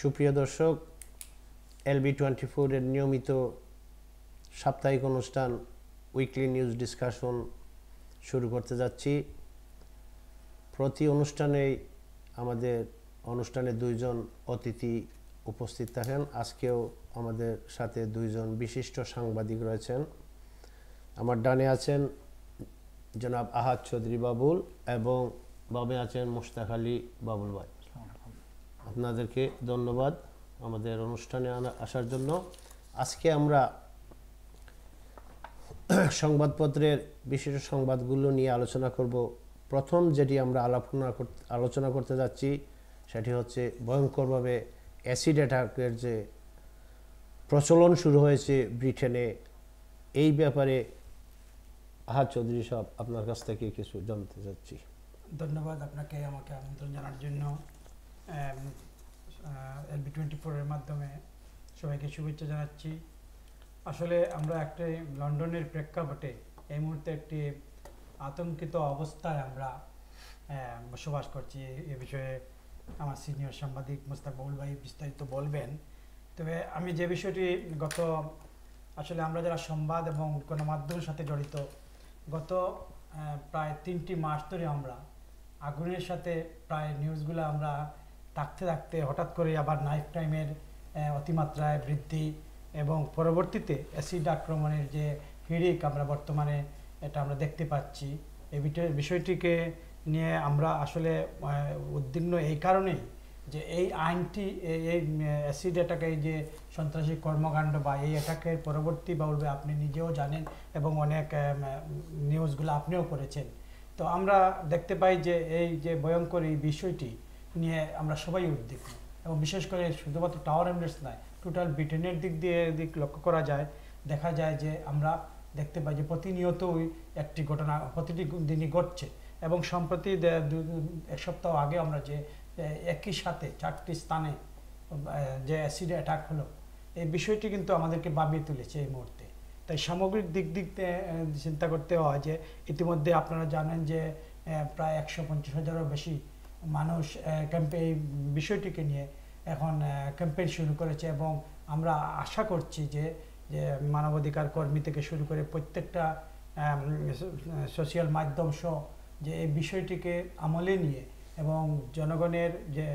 সুপ্রিয় দর্শক, LB24 এর নিয়মিত সাপ্তাহিক অনুষ্ঠান উইকলি নিউজ ডিসকাশন শুরু করতে যাচ্ছি। প্রতি অনুষ্ঠানেই আমাদের অনুষ্ঠানে দুইজন অতিথি উপস্থিত থাকেন। আজকেও আমাদের সাথে দুইজন বিশিষ্ট সাংবাদিক রয়েছেন। আমার ডানে আছেন জনাব আহাদ চৌধুরী বাবুল এবং বামে আছেন মুশতাক আলী বাবুল ভাই। আপনাদেরকে ধন্যবাদ আমাদের অনুষ্ঠানে আসার জন্য। আজকে আমরা সংবাদপত্রের বিশেষ সংবাদগুলো নিয়ে আলোচনা করব। প্রথম যেটি আমরা আলোচনা করতে যাচ্ছি সেটি হচ্ছে ভয়ঙ্করভাবে অ্যাসিড অ্যাটাকের যে প্রচলন শুরু হয়েছে ব্রিটেনে। এই ব্যাপারে আহাদ চৌধুরী সাহেব আপনার কাছ থেকে কিছু জানতে চাচ্ছি। ধন্যবাদ আপনাকে আমাকে আমন্ত্রণ জানার জন্য। LB24 এর মাধ্যমে সবাইকে শুভেচ্ছা জানাচ্ছি। আসলে আমরা একটা লন্ডনের প্রেক্ষাপটে এই মুহূর্তে একটি আতঙ্কিত অবস্থায় আমরা বসবাস করছি। এ বিষয়ে আমার সিনিয়র সাংবাদিক মুশতাক বাবুল ভাই বিস্তারিত বলবেন। তবে আমি যে বিষয়টি আসলে আমরা যারা সংবাদ এবং গণমাধ্যমের সাথে জড়িত, গত প্রায় 3টি মাস ধরে আমরা আগুনের সাথে প্রায় নিউজগুলো আমরা থাকতে থাকতে হঠাৎ করে আবার নাইফ টাইমের অতিমাত্রায় বৃদ্ধি এবং পরবর্তীতে অ্যাসিড আক্রমণের যে হিড়িক আমরা বর্তমানে এটা আমরা দেখতে পাচ্ছি। এই বিষয়টিকে নিয়ে আমরা আসলে উদ্বিগ্ন এই কারণেই যে এই আইনটি এই অ্যাসিড অ্যাটাক, এই যে সন্ত্রাসী কর্মকাণ্ড বা এই অ্যাটাকের পরবর্তী বলবে আপনি নিজেও জানেন এবং অনেক নিউজগুলো আপনিও করেছেন। তো আমরা দেখতে পাই যে এই যে ভয়ঙ্কর এই বিষয়টি নিয়ে আমরা সবাই উদ্বিগ্ন এবং বিশেষ করে শুধুমাত্র টাওয়ার হ্যামলেটস নয়, টোটাল ব্রিটেনের দিক লক্ষ্য করা যায়, দেখা যায় যে আমরা দেখতে পাই যে প্রতিনিয়তই একটি ঘটনা প্রতিটি দিনই ঘটছে। এবং সম্প্রতি 1 সপ্তাহ আগে আমরা যে একই সাথে 4টি স্থানে যে অ্যাসিড অ্যাটাক হলো, এই বিষয়টি কিন্তু আমাদেরকে ভাবিয়ে তুলেছে এই মুহূর্তে। তাই সামগ্রিক দিক চিন্তা করতে হয় যে ইতিমধ্যে আপনারা জানেন যে প্রায় 150,000-এরও বেশি মানুষ এই বিষয়টিকে নিয়ে এখন ক্যাম্পেইন শুরু করেছে এবং আমরা আশা করছি যে মানবাধিকার কর্মী থেকে শুরু করে প্রত্যেকটা সোশ্যাল মাধ্যম সহ যে এই বিষয়টিকে আমলে নিয়ে এবং জনগণের যে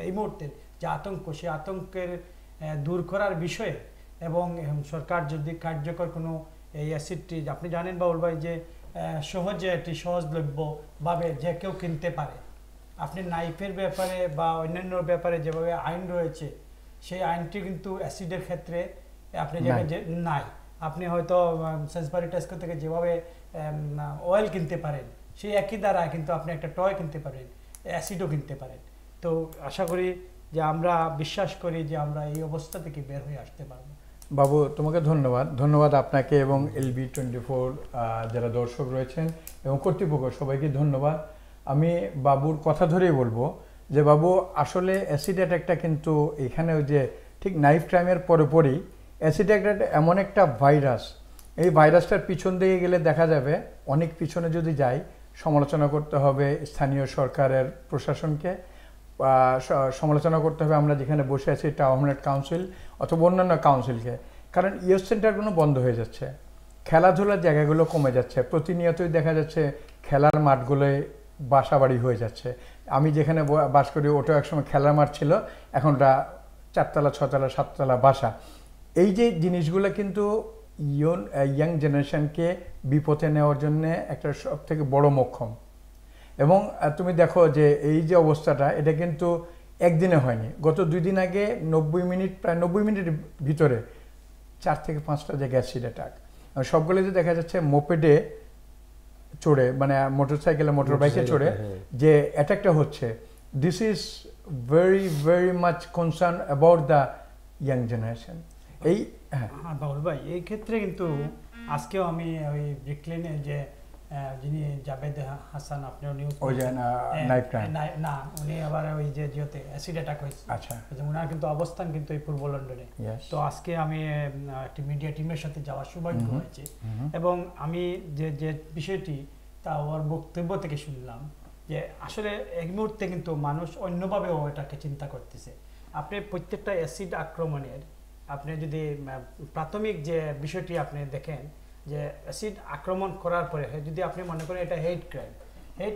এই মুহূর্তে যে আতঙ্ক, সেই আতঙ্কের দূর করার বিষয়ে এবং সরকার যদি কার্যকর কোনো এই অ্যাসিডটি, আপনি জানেন বাবুল ভাই যে সহজে এটি সহজলভ্যভাবে যে কেউ কিনতে পারে। আপনি নাইফের ব্যাপারে বা অন্যান্য ব্যাপারে যেভাবে আইন রয়েছে, সেই আইনটি কিন্তু অ্যাসিডের ক্ষেত্রে আপনি যে নাই। আপনি হয়তো সেন্সবারি টেস্কো থেকে যেভাবে অয়েল কিনতে পারেন, সেই একই দ্বারা কিন্তু আপনি একটা টয় কিনতে পারেন, অ্যাসিডও কিনতে পারেন। তো আশা করি যে আমরা বিশ্বাস করি যে আমরা এই অবস্থা থেকে বের হয়ে আসতে পারবো। বাবু, তোমাকে ধন্যবাদ আপনাকে এবং LB24 যারা দর্শক রয়েছেন এবং কর্তৃপক্ষ সবাইকে ধন্যবাদ। আমি বাবুর কথা ধরেই বলবো যে বাবু, আসলে অ্যাসিড অ্যাটাকটা কিন্তু এখানে যে ঠিক নাইফ টাইমের পরপরই অ্যাসিড অ্যাটাক এমন একটা ভাইরাস, এই ভাইরাসটার পিছন দিয়ে গেলে দেখা যাবে অনেক পিছনে যদি যাই, সমালোচনা করতে হবে স্থানীয় সরকারের প্রশাসনকে, সমালোচনা করতে হবে আমরা যেখানে বসে আছি টাওয়ার হ্যামলেট কাউন্সিল অথবা অন্যান্য কাউন্সিলকে। কারণ ইয়ুথ সেন্টারগুলো বন্ধ হয়ে যাচ্ছে, খেলাধুলার জায়গাগুলো কমে যাচ্ছে, প্রতিনিয়তই দেখা যাচ্ছে খেলার মাঠগুলোয় বাসাবাড়ি হয়ে যাচ্ছে। আমি যেখানে বাস করি ওটাও একসময় খেলার মাঠ ছিল, এখন ওটা 4তলা 6তলা 7তলা বাসা। এই যে জিনিসগুলো কিন্তু ইয়াং জেনারেশনকে বিপথে নেওয়ার জন্য একটা সব থেকে বড় মোক্ষম। এবং তুমি দেখো যে এই যে অবস্থাটা, এটা কিন্তু একদিনে হয়নি। গত 2 দিন আগে প্রায় 90 মিনিটের ভিতরে 4 থেকে 5টা জায়গায় অ্যাসিড অ্যাটাক। সবগুলোতে দেখা যাচ্ছে মোপেডে চড়ে, মানে মোটর বাইকে চড়ে যে অ্যাটাকটা হচ্ছে। This is very much concern about the young generation. এই হ্যাঁ বাবুল ভাই, এই ক্ষেত্রে কিন্তু আজকেও আমি ওই ব্রিকলেনে যে যিনি জাবেদ হাসান, আপনিও নিউজ না, উনি আবার ওই যে জিওতে অ্যাসিড অ্যাটাক হয়েছে, আচ্ছা, ওনার কিন্তু অবস্থান কিন্তু এই পূর্ব লন্ডনে। তো আজকে আমি একটি মিডিয়া টিমের সাথে যাওয়ার সৌভাগ্য হয়েছে এবং আমি যে বিষয়টি তা ওর বক্তব্য থেকে শুনলাম যে আসলে এই মুহূর্তে কিন্তু মানুষ অন্যভাবেও এটাকে চিন্তা করতেছে। আপনি প্রত্যেকটা অ্যাসিড আক্রমণের আপনি যদি প্রাথমিক যে বিষয়টি আপনি দেখেন যে অ্যাসিড আক্রমণ করার পরে যদি আপনি মনে করেন এটা হেড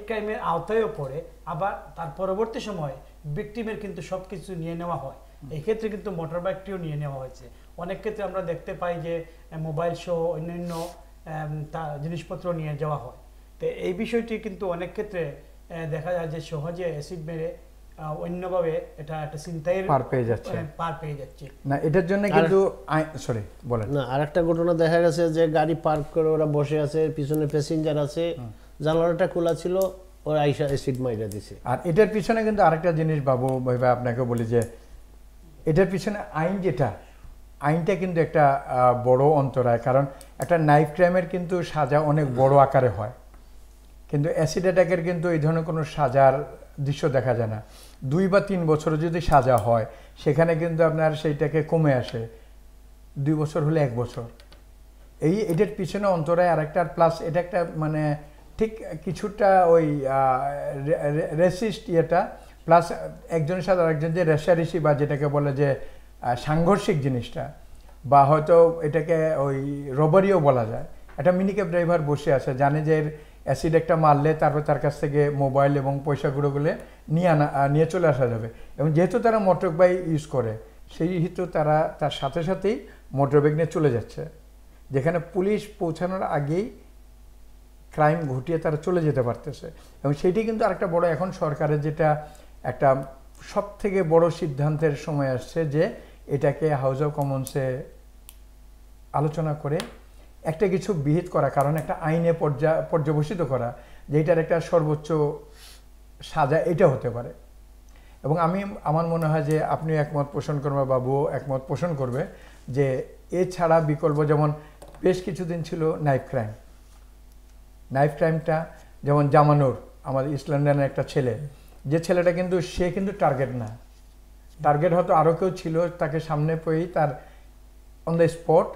ক্রাইমের আওতায়ও পড়ে, আবার তার পরবর্তী সময়ে ভিকটিমের কিন্তু সব কিছু নিয়ে নেওয়া হয়। এই ক্ষেত্রে কিন্তু মোটর বাইকটিও নিয়ে নেওয়া হয়েছে। অনেক ক্ষেত্রে আমরা দেখতে পাই যে মোবাইল সহ অন্যান্য জিনিসপত্র নিয়ে যাওয়া হয়। তো এই বিষয়টি কিন্তু অনেক ক্ষেত্রে দেখা যায় যে সহজে অ্যাসিড মেরে অন্যভাবে এটা একটা চিন্তায় পার পেয়ে যাচ্ছে না। এটার জন্য কিন্তু সরি বলেন না, আরেকটা ঘটনা দেখা গেছে যে গাড়ি পার্ক করে ওরা বসে আছে, পিছনে প্যাসেঞ্জার আছে, জানালাটা খোলা ছিল, ওরা আইসা অ্যাসিড মাইরা দিছে। আর এটার পিছনে কিন্তু আরেকটা জিনিস বাবু ভাই আপনাকে বলি যে এটার পিছনে আইনটা কিন্তু একটা বড় অন্তরায়। কারণ একটা নাইফ ক্রাইমের কিন্তু সাজা অনেক বড় আকারে হয়, কিন্তু অ্যাসিড অ্যাটাকের কিন্তু এই ধরনের কোনো সাজার দৃশ্য দেখা যায় না। 2 বা 3 বছর যদি সাজা হয়, সেখানে কিন্তু আপনার সেইটাকে কমে আসে 2 বছর হলে 1 বছর। এটার পিছনে অন্তরায় আরেকটা, প্লাস এটা একটা মানে ঠিক কিছুটা ওই রেসিস্ট ইয়েটা, প্লাস একজনের সাথে আরেকজন যে রেশারেশি বা যেটাকে বলে যে সাংঘর্ষিক জিনিসটা, বা হয়তো এটাকে ওই রবারিও বলা যায়। একটা মিনিক্যাব ড্রাইভার বসে আছে, জানে যে অ্যাসিড একটা মারলে তারপর তার কাছ থেকে মোবাইল এবং পয়সাগুলোগুলো নিয়ে চলে আসা যাবে। এবং যেহেতু তারা মোটর বাইক ইউজ করে, সেই হেতু তারা তার সাথে সাথেই মোটর বাইক নিয়ে চলে যাচ্ছে, যেখানে পুলিশ পৌঁছানোর আগেই ক্রাইম ঘটিয়ে তারা চলে যেতে পারতেছে। এবং সেইটি কিন্তু আরেকটা বড়, এখন সরকারের যেটা একটা সব থেকে বড় সিদ্ধান্তের সময় আসছে যে এটাকে হাউস অফ কমন্সে আলোচনা করে একটা কিছু বিহিত করা, কারণ একটা আইনে পর্যবসিত করা যে এটার একটা সর্বোচ্চ সাজা এটা হতে পারে। এবং আমার মনে হয় যে আপনিও একমত পোষণ করবে, বাবুও একমত পোষণ করবে যে এছাড়া বিকল্প, যেমন বেশ কিছুদিন ছিল নাইফ ক্রাইমটা, যেমন জামানুর আমাদের ইস্ট লন্ডনের একটা ছেলে, যে ছেলেটা কিন্তু সে কিন্তু টার্গেট না, টার্গেট হয়তো আরও কেউ ছিল, তাকে সামনে পেয়েই তার on the spot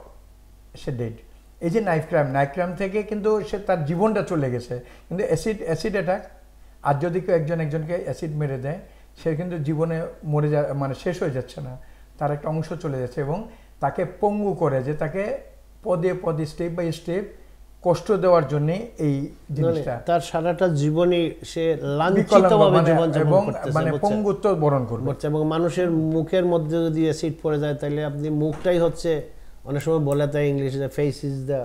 say dead. এই যে নাইফ ক্রাইম থেকে কিন্তু সে তার জীবনটা চলে গেছে। কিন্তু অ্যাসিড অ্যাটাক, আর যদি কেউ একজনকে অ্যাসিড মেরে দেয়, সে কিন্তু জীবনে মরে মানে শেষ হয়ে যাচ্ছে না, তার একটা অংশ চলে যাচ্ছে। এবং তাকে পঙ্গু করে, যে তাকে পদে পদে স্টেপ বাই স্টেপ কষ্ট দেওয়ার জন্য এই জিনিসটা, তার সারাটা জীবনই সে লাঞ্ছিতভাবে জীবনযাপন করতেছে, মানে পঙ্গুত্ব বরণ করবে। এবং মানুষের মুখের মধ্যে যদি অ্যাসিড পড়ে যায়, তাহলে আপনি মুখটাই হচ্ছে, অনেক সময় বলে তাই ইংলিশে ফেস ইজ দ্য,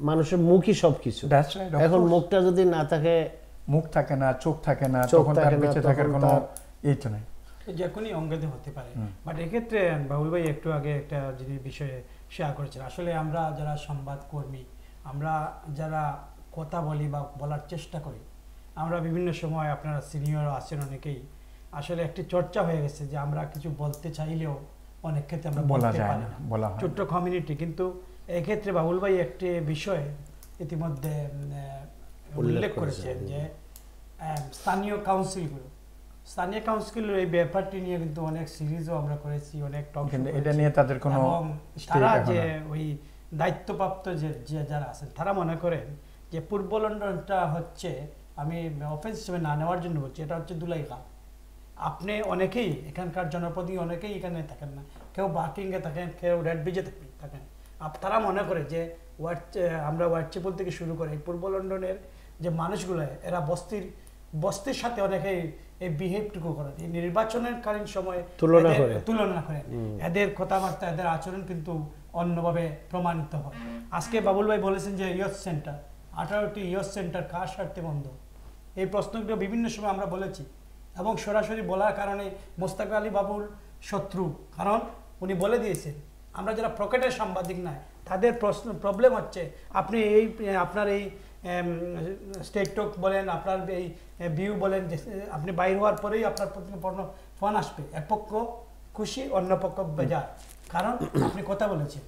মানুষের মুখই সবকিছু। এখন মুখটা যদি না থাকে, মুখ থাকে না, চোখ থাকে না, তখন তার বেঁচে থাকার কোনো এই তো নাই, যে কোনই অঙ্গতে হতে পারে। বাট এক্ষেত্রে বাবুল ভাই একটু আগে একটা জিনিস বিষয়ে শেয়ার করেছেন। আসলে আমরা যারা সংবাদ কর্মী, আমরা যারা কথা বলি বা বলার চেষ্টা করি, আমরা বিভিন্ন সময়, আপনারা সিনিয়র আছেন অনেকেই, আসলে একটি চর্চা হয়ে গেছে যে আমরা কিছু বলতে চাইলেও অনেক ক্ষেত্রে আমরা বলতে পারি না, ছোট্ট কমিউনিটি। কিন্তু এক্ষেত্রে বাবুল ভাই একটি বিষয় ইতিমধ্যে উল্লেখ করেছেন যে স্থানীয় কাউন্সিল এই ব্যাপারটি নিয়ে কিন্তু অনেক সিরিজও আমরা করেছি, অনেক টক, কিন্তু এটা নিয়ে তাদের কোনো, তারা যে ওই দায়িত্বপ্রাপ্ত যে যারা আছেন, তারা মনে করেন যে পূর্ব লন্ডনটা হচ্ছে, আমি অফেন্স হিসেবে না নেওয়ার জন্য বলছি, এটা হচ্ছে দুলাইখাল। আপনি অনেকেই এখানকার জনপ্রতিনিধি অনেকেই এখানে থাকেন না, কেউ বার্কিংয়ে থাকেন, কেউ রেড ব্রিজে থাকেন। তারা মনে করে যে আমরা হোয়াইট চ্যাপেল থেকে শুরু করে এই পূর্ব লন্ডনের যে মানুষগুলো, এরা বস্তির সাথে অনেকেই এই বিহেভটুকু করেন, এই নির্বাচনের কালীন সময়ে তুলনা করেন, এদের কথাবার্তা, এদের আচরণ কিন্তু অন্যভাবে প্রমাণিত হয়। আজকে বাবুল ভাই বলেছেন যে ইয়থ সেন্টার, 18টি ইয়থ সেন্টার কার স্বার্থে বন্ধ, এই প্রশ্নগুলো বিভিন্ন সময় আমরা বলেছি। এবং সরাসরি বলার কারণে মোস্তাক আলী বাবুল শত্রু, কারণ উনি বলে দিয়েছেন আমরা যারা প্রকেটের সাংবাদিক নয়, তাদের প্রবলেম হচ্ছে আপনি আপনার এই স্টেট টক বলেন, আপনার এই ভিউ বলেন, যে আপনি বাইর হওয়ার পরেই আপনার ফোন আসবে, এক পক্ষ খুশি, অন্য পক্ষ বেজার, কারণ আপনি কথা বলেছেন।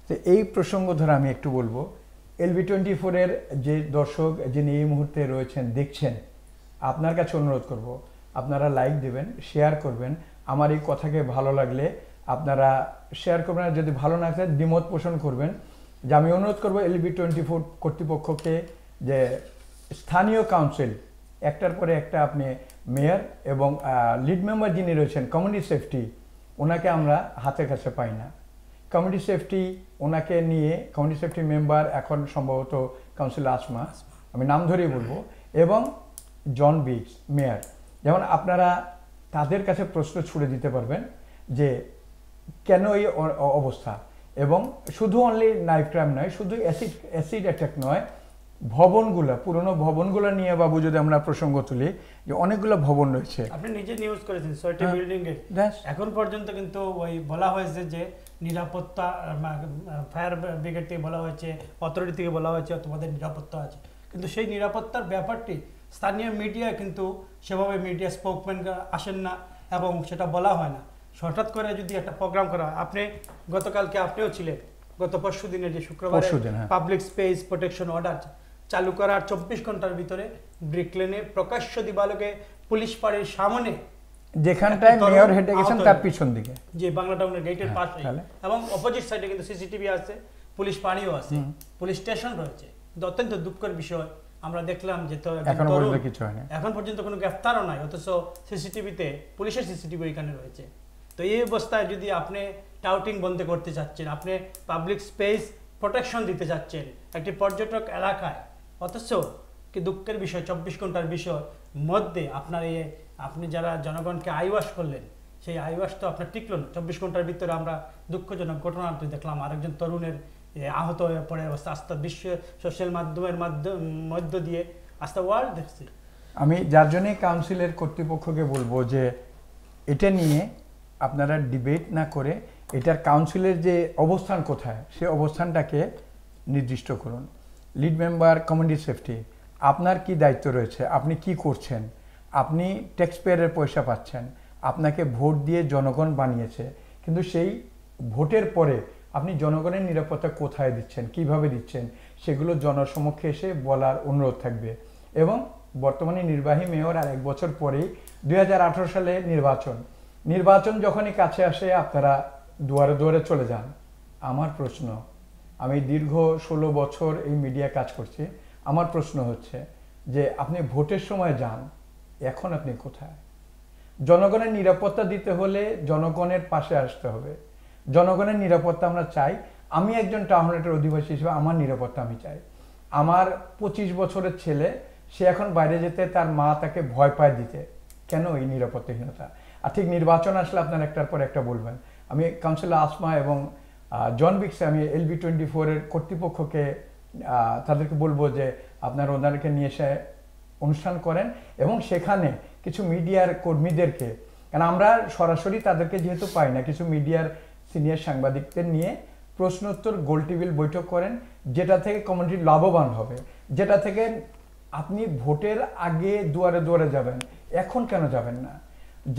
তো এই প্রসঙ্গ ধরে আমি একটু বলবো, LB24-এর যে দর্শক যিনি এই মুহূর্তে রয়েছেন, দেখছেন, আপনার কাছে অনুরোধ করব, আপনারা লাইক দেবেন, শেয়ার করবেন। আমার এই কথাকে ভালো লাগলে আপনারা শেয়ার করবেন, আর যদি ভালো না থাকে দ্বিমত পোষণ করবেন। যে আমি অনুরোধ করব LB24 কর্তৃপক্ষকে যে স্থানীয় কাউন্সিল একটার পরে একটা আপনি মেয়র এবং লিড মেম্বার যিনি রয়েছেন কমিউনিটি সেফটি, ওনাকে আমরা হাতের কাছে পাই না। কমিউনিটি সেফটি ওনাকে নিয়ে কমিউনিটি সেফটি মেম্বার এখন সম্ভবত কাউন্সিলর আসমা, আমি নাম ধরেই বলবো, এবং জন বিগস মেয়র। যেমন আপনারা তাদের কাছে প্রশ্ন ছুড়ে দিতে পারবেন যে কেন এই অবস্থা, এবং শুধু অনলি নাইফ ক্রাইম নয়, শুধু অ্যাসিড অ্যাটাক নয়, ভবনগুলো, পুরনো ভবনগুলো নিয়ে বাবু যদি আমরা প্রসঙ্গ তুলি, যে অনেকগুলো ভবন রয়েছে, আপনি নিজে নিউজ করেছেন 6টি বিল্ডিং এ এখন পর্যন্ত কিন্তু ওই বলা হয়েছে যে নিরাপত্তা, ফায়ার ব্রিগেড থেকে বলা হয়েছে, অথরিটি থেকে বলা হয়েছে তোমাদের নিরাপত্তা আছে, কিন্তু সেই নিরাপত্তার ব্যাপারটি স্থানীয় মিডিয়া কিন্তু সেভাবে মিডিয়া স্পোকম্যান আসেন না এবং সেটা বলা হয় না। হঠাৎ করে যদি একটা প্রোগ্রাম করা হয়, আপনি গতকালকে আপনিও ছিলেন, গত পরশু দিনে যে শুক্রবার পাবলিক স্পেস প্রোটেকশন অর্ডার চালু করার 24 ঘন্টার ভিতরে ব্রিকলেনে প্রকাশ্য দিবালোকে পুলিশ পাড়ির সামনে, যেখানটায় মেয়র হেঁটে গেছেন তার পিছন দিকে, যে বাংলা টাউনের গেটের পাশে, এবং অপোজিট সাইডে কিন্তু সিসিটিভি আছে, পুলিশ পাড়িও আছে, পুলিশ স্টেশন রয়েছে। অত্যন্ত দুঃখের বিষয় আমরা দেখলাম যে তো এখন পর্যন্ত কোনো গ্রেফতারও নাই, অথচ সিসিটিভিতে পুলিশের সিসিটিভি এখানে রয়েছে। তো এই অবস্থায় যদি আপনি টাউটিং বন্ধ করতে চাচ্ছেন, আপনি পাবলিক স্পেস প্রোটেকশন দিতে চাচ্ছেন একটি পর্যটক এলাকায়, অথচ কি দুঃখের বিষয় 24 ঘন্টার বিষয় মধ্যে আপনার আপনি যারা জনগণকে আইওয়াশ করলেন, সেই আইওয়াশ তো আপনার টিকল না। 24 ঘন্টার ভিতরে আমরা দুঃখজনক ঘটনাটি দেখলাম, আরেকজন তরুণের আহত হয়ে পড়ে অবস্থা, আস্তে বিশ্ব সোশ্যাল মাধ্যমের মধ্য দিয়ে আস্তে ওয়ার্ল্ড দেখছি। আমি যার জন্যই কাউন্সিলের কর্তৃপক্ষকে বলবো যে এটা নিয়ে আপনারা ডিবেট না করে এটার কাউন্সিলের যে অবস্থান কোথায়, সে অবস্থানটাকে নির্দিষ্ট করুন। লিড মেম্বার কমিউনিটি সেফটি, আপনার কি দায়িত্ব রয়েছে, আপনি কি করছেন, আপনি ট্যাক্স পেয়ারের পয়সা পাচ্ছেন, আপনাকে ভোট দিয়ে জনগণ বানিয়েছে, কিন্তু সেই ভোটের পরে আপনি জনগণের নিরাপত্তা কোথায় দিচ্ছেন, কিভাবে দিচ্ছেন, সেগুলো জনসমক্ষে এসে বলার অনুরোধ থাকবে। এবং বর্তমানে নির্বাহী মেয়র আর 1 বছর পরেই 2018 সালে নির্বাচন যখনই কাছে আসে আপনারা দুয়ারে দুয়ারে চলে যান। আমার প্রশ্ন, আমি দীর্ঘ 16 বছর এই মিডিয়া কাজ করছি, আমার প্রশ্ন হচ্ছে যে আপনি ভোটের সময় যান, এখন আপনি কোথায়? জনগণের নিরাপত্তা দিতে হলে জনগণের পাশে আসতে হবে। জনগণের নিরাপত্তা আমরা চাই। আমি একজন টাউনহাটের অধিবাসী হিসেবে আমার নিরাপত্তা আমি চাই। আমার 25 বছরের ছেলে, সে এখন বাইরে যেতে তার মা তাকে ভয় পায় দিতে, কেন এই নিরাপত্তাহীনতা? আর ঠিক নির্বাচন আসলে আপনার একটার পর একটা বলবেন। আমি কাউন্সিলর আসমা এবং জন বিক্সে, আমি LB24 এর কর্তৃপক্ষকে তাদেরকে বলবো যে আপনারা ওনাদেরকে নিয়ে এসে অনুষ্ঠান করেন এবং সেখানে কিছু মিডিয়ার কর্মীদেরকে, কারণ আমরা সরাসরি তাদেরকে যেহেতু পাই না, কিছু মিডিয়ার সিনিয়র সাংবাদিকদের নিয়ে প্রশ্নোত্তর গোল টেবিল বৈঠক করেন, যেটা থেকে কমিউনিটি লাভবান হবে, যেটা থেকে আপনি ভোটের আগে দুয়ারে দুয়ারে যাবেন। এখন কেন যাবেন না?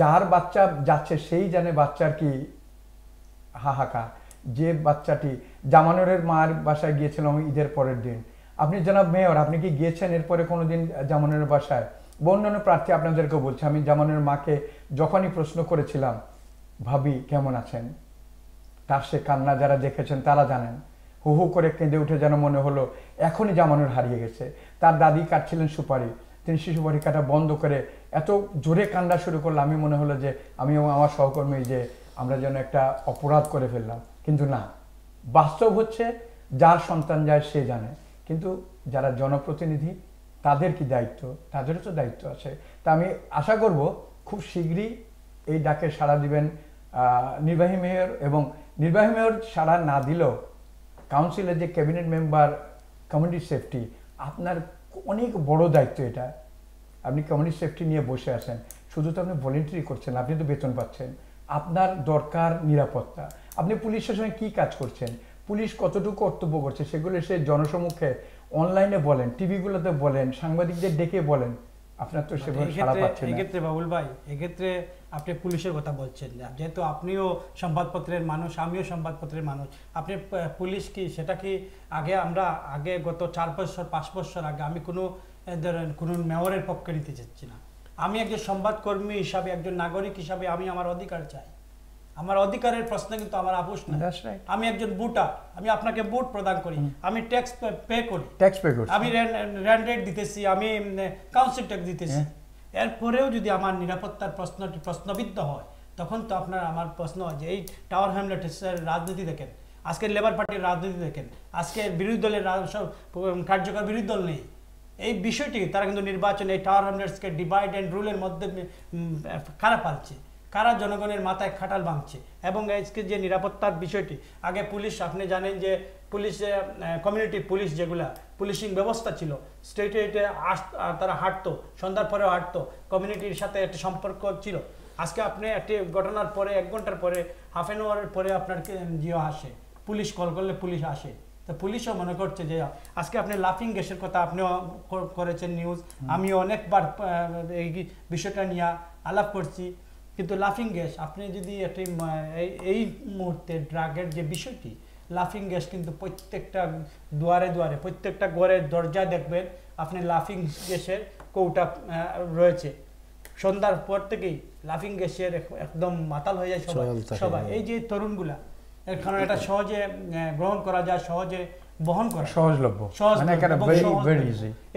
যার বাচ্চা যাচ্ছে সেই জানে বাচ্চার কি হাহাকার। যে বাচ্চাটি জামানুরের মার বাসায় গিয়েছিলাম ঈদের পরের দিন, আপনি জনাব মেয়র, আপনি কি গিয়েছেন এরপরে কোনোদিন জামানুরের বাসায়? বা অন্যান্য প্রার্থী আপনাদেরকেও বলছে, আমি জামানুরের মাকে যখনই প্রশ্ন করেছিলাম ভাবি কেমন আছেন, তার সে কান্না যারা দেখেছেন তারা জানেন, হু হু করে কেঁদে উঠে যেন মনে হলো এখনই জামানুর হারিয়ে গেছে। তার দাদি কাটছিলেন সুপারি, তিনি সুপারি কাটা বন্ধ করে এত জোরে কান্না শুরু করলো, আমি মনে হলো যে আমি এবং আমার সহকর্মী যে আমরা যেন একটা অপরাধ করে ফেললাম। কিন্তু না, বাস্তব হচ্ছে যার সন্তান যায় সে জানে। কিন্তু যারা জনপ্রতিনিধি তাদের কি দায়িত্ব? তাদেরও তো দায়িত্ব আছে। তা আমি আশা করব খুব শীঘ্রই এই ডাকে সাড়া দিবেন নির্বাহী মেয়র, এবং নির্বাহী মেয়র সাড়া না দিলেও কাউন্সিলের যে ক্যাবিনেট মেম্বার কমিউনিটি সেফটি, আপনার অনেক বড় দায়িত্ব এটা। আপনি কমিউনিটি সেফটি নিয়ে বসে আছেন, শুধু তো আপনি ভলেন্টারি করছেন, আপনি তো বেতন পাচ্ছেন, আপনার দরকার নিরাপত্তা। আপনি পুলিশের সঙ্গে কি কাজ করছেন, পুলিশ কতটুকু কর্তব্য করছে, সেগুলো সে জনসমক্ষে অনলাইনে বলেন, টিভিগুলোতে বলেন, সাংবাদিকদের ডেকে বলেন, আপনার তো সেভাবে সাড়া পাচ্ছেন না। এক্ষেত্রে বাবুল ভাই, এক্ষেত্রে আপনি পুলিশের কথা বলছেন, যেহেতু আপনিও সংবাদপত্রের মানুষ, আমিও সংবাদপত্রের মানুষ, আপনি পুলিশ কি সেটা কি আগে গত 4 বছর 5 বছর আগে আমি কোনো মেয়রের পক্ষে নিতে চাচ্ছি না। আমি একজন সংবাদকর্মী হিসাবে, একজন নাগরিক হিসাবে আমি আমার অধিকার চাই। আমার অধিকারের প্রশ্ন কিন্তু আমার আপোষ না। আমি একজন ভোটার, আমি আপনাকে ভোট প্রদান করি, আমি ট্যাক্স পে করি, আমি রেন্ট রেট দিতেছি, আমি কাউন্সিল ট্যাক্স দিতেছি, এরপরেও যদি আমার নিরাপত্তার প্রশ্নটি প্রশ্নবিদ্ধ হয় তখন তো আপনার আমার প্রশ্ন হয় যে এই টাওয়ার হ্যামলেটসের রাজনীতি দেখেন, আজকে লেবার পার্টির রাজনীতি দেখেন, আজকে বিরোধী দলের সব কার্যকর বিরোধী দল নেই। এই বিষয়টি তারা কিন্তু নির্বাচনে এই টাওয়ার হ্যামলেটসকে ডিভাইড অ্যান্ড রুলের মধ্যে কারা পালছে, কারা জনগণের মাথায় খাটাল ভাঙছে। এবং আজকে যে নিরাপত্তার বিষয়টি, আগে পুলিশ, আপনি জানেন যে পুলিশ কমিউনিটি পুলিশ যেগুলা পুলিশিং ব্যবস্থা ছিল, স্টেটে তারা হাঁটতো, সন্ধ্যার পরেও হাঁটতো, কমিউনিটির সাথে একটা সম্পর্ক ছিল। আজকে আপনি একটি ঘটনার পরে 1 ঘন্টার পরে, হাফ অ্যান আওয়ারের পরে আপনার জিও আসে, পুলিশ কল করলে পুলিশ আসে। তো পুলিশও মনে করছে যে আজকে আপনি লাফিং গ্যাসের কথা আপনিও করেছেন নিউজ, আমিও অনেকবার এই বিষয়টা নিয়ে আলাপ করছি। কিন্তু লাফিং গ্যাস আপনি যদি একটি এই মুহূর্তে ড্রাগের যে বিষয়টি, লাফিং গ্যাস কিন্তু প্রত্যেকটা দুয়ারে দুয়ারে, প্রত্যেকটা ঘরের দরজায় দেখবেন আপনি লাফিং গ্যাসের কৌটা রয়েছে। সন্ধ্যার পর থেকেই লাফিং গ্যাসের একদম মাতাল হয়ে যায় সবাই। এই যে তরুণগুলা, কারণ এটা সহজে গ্রহণ করা যায়, সহজে বহন করা সহজলভ্য,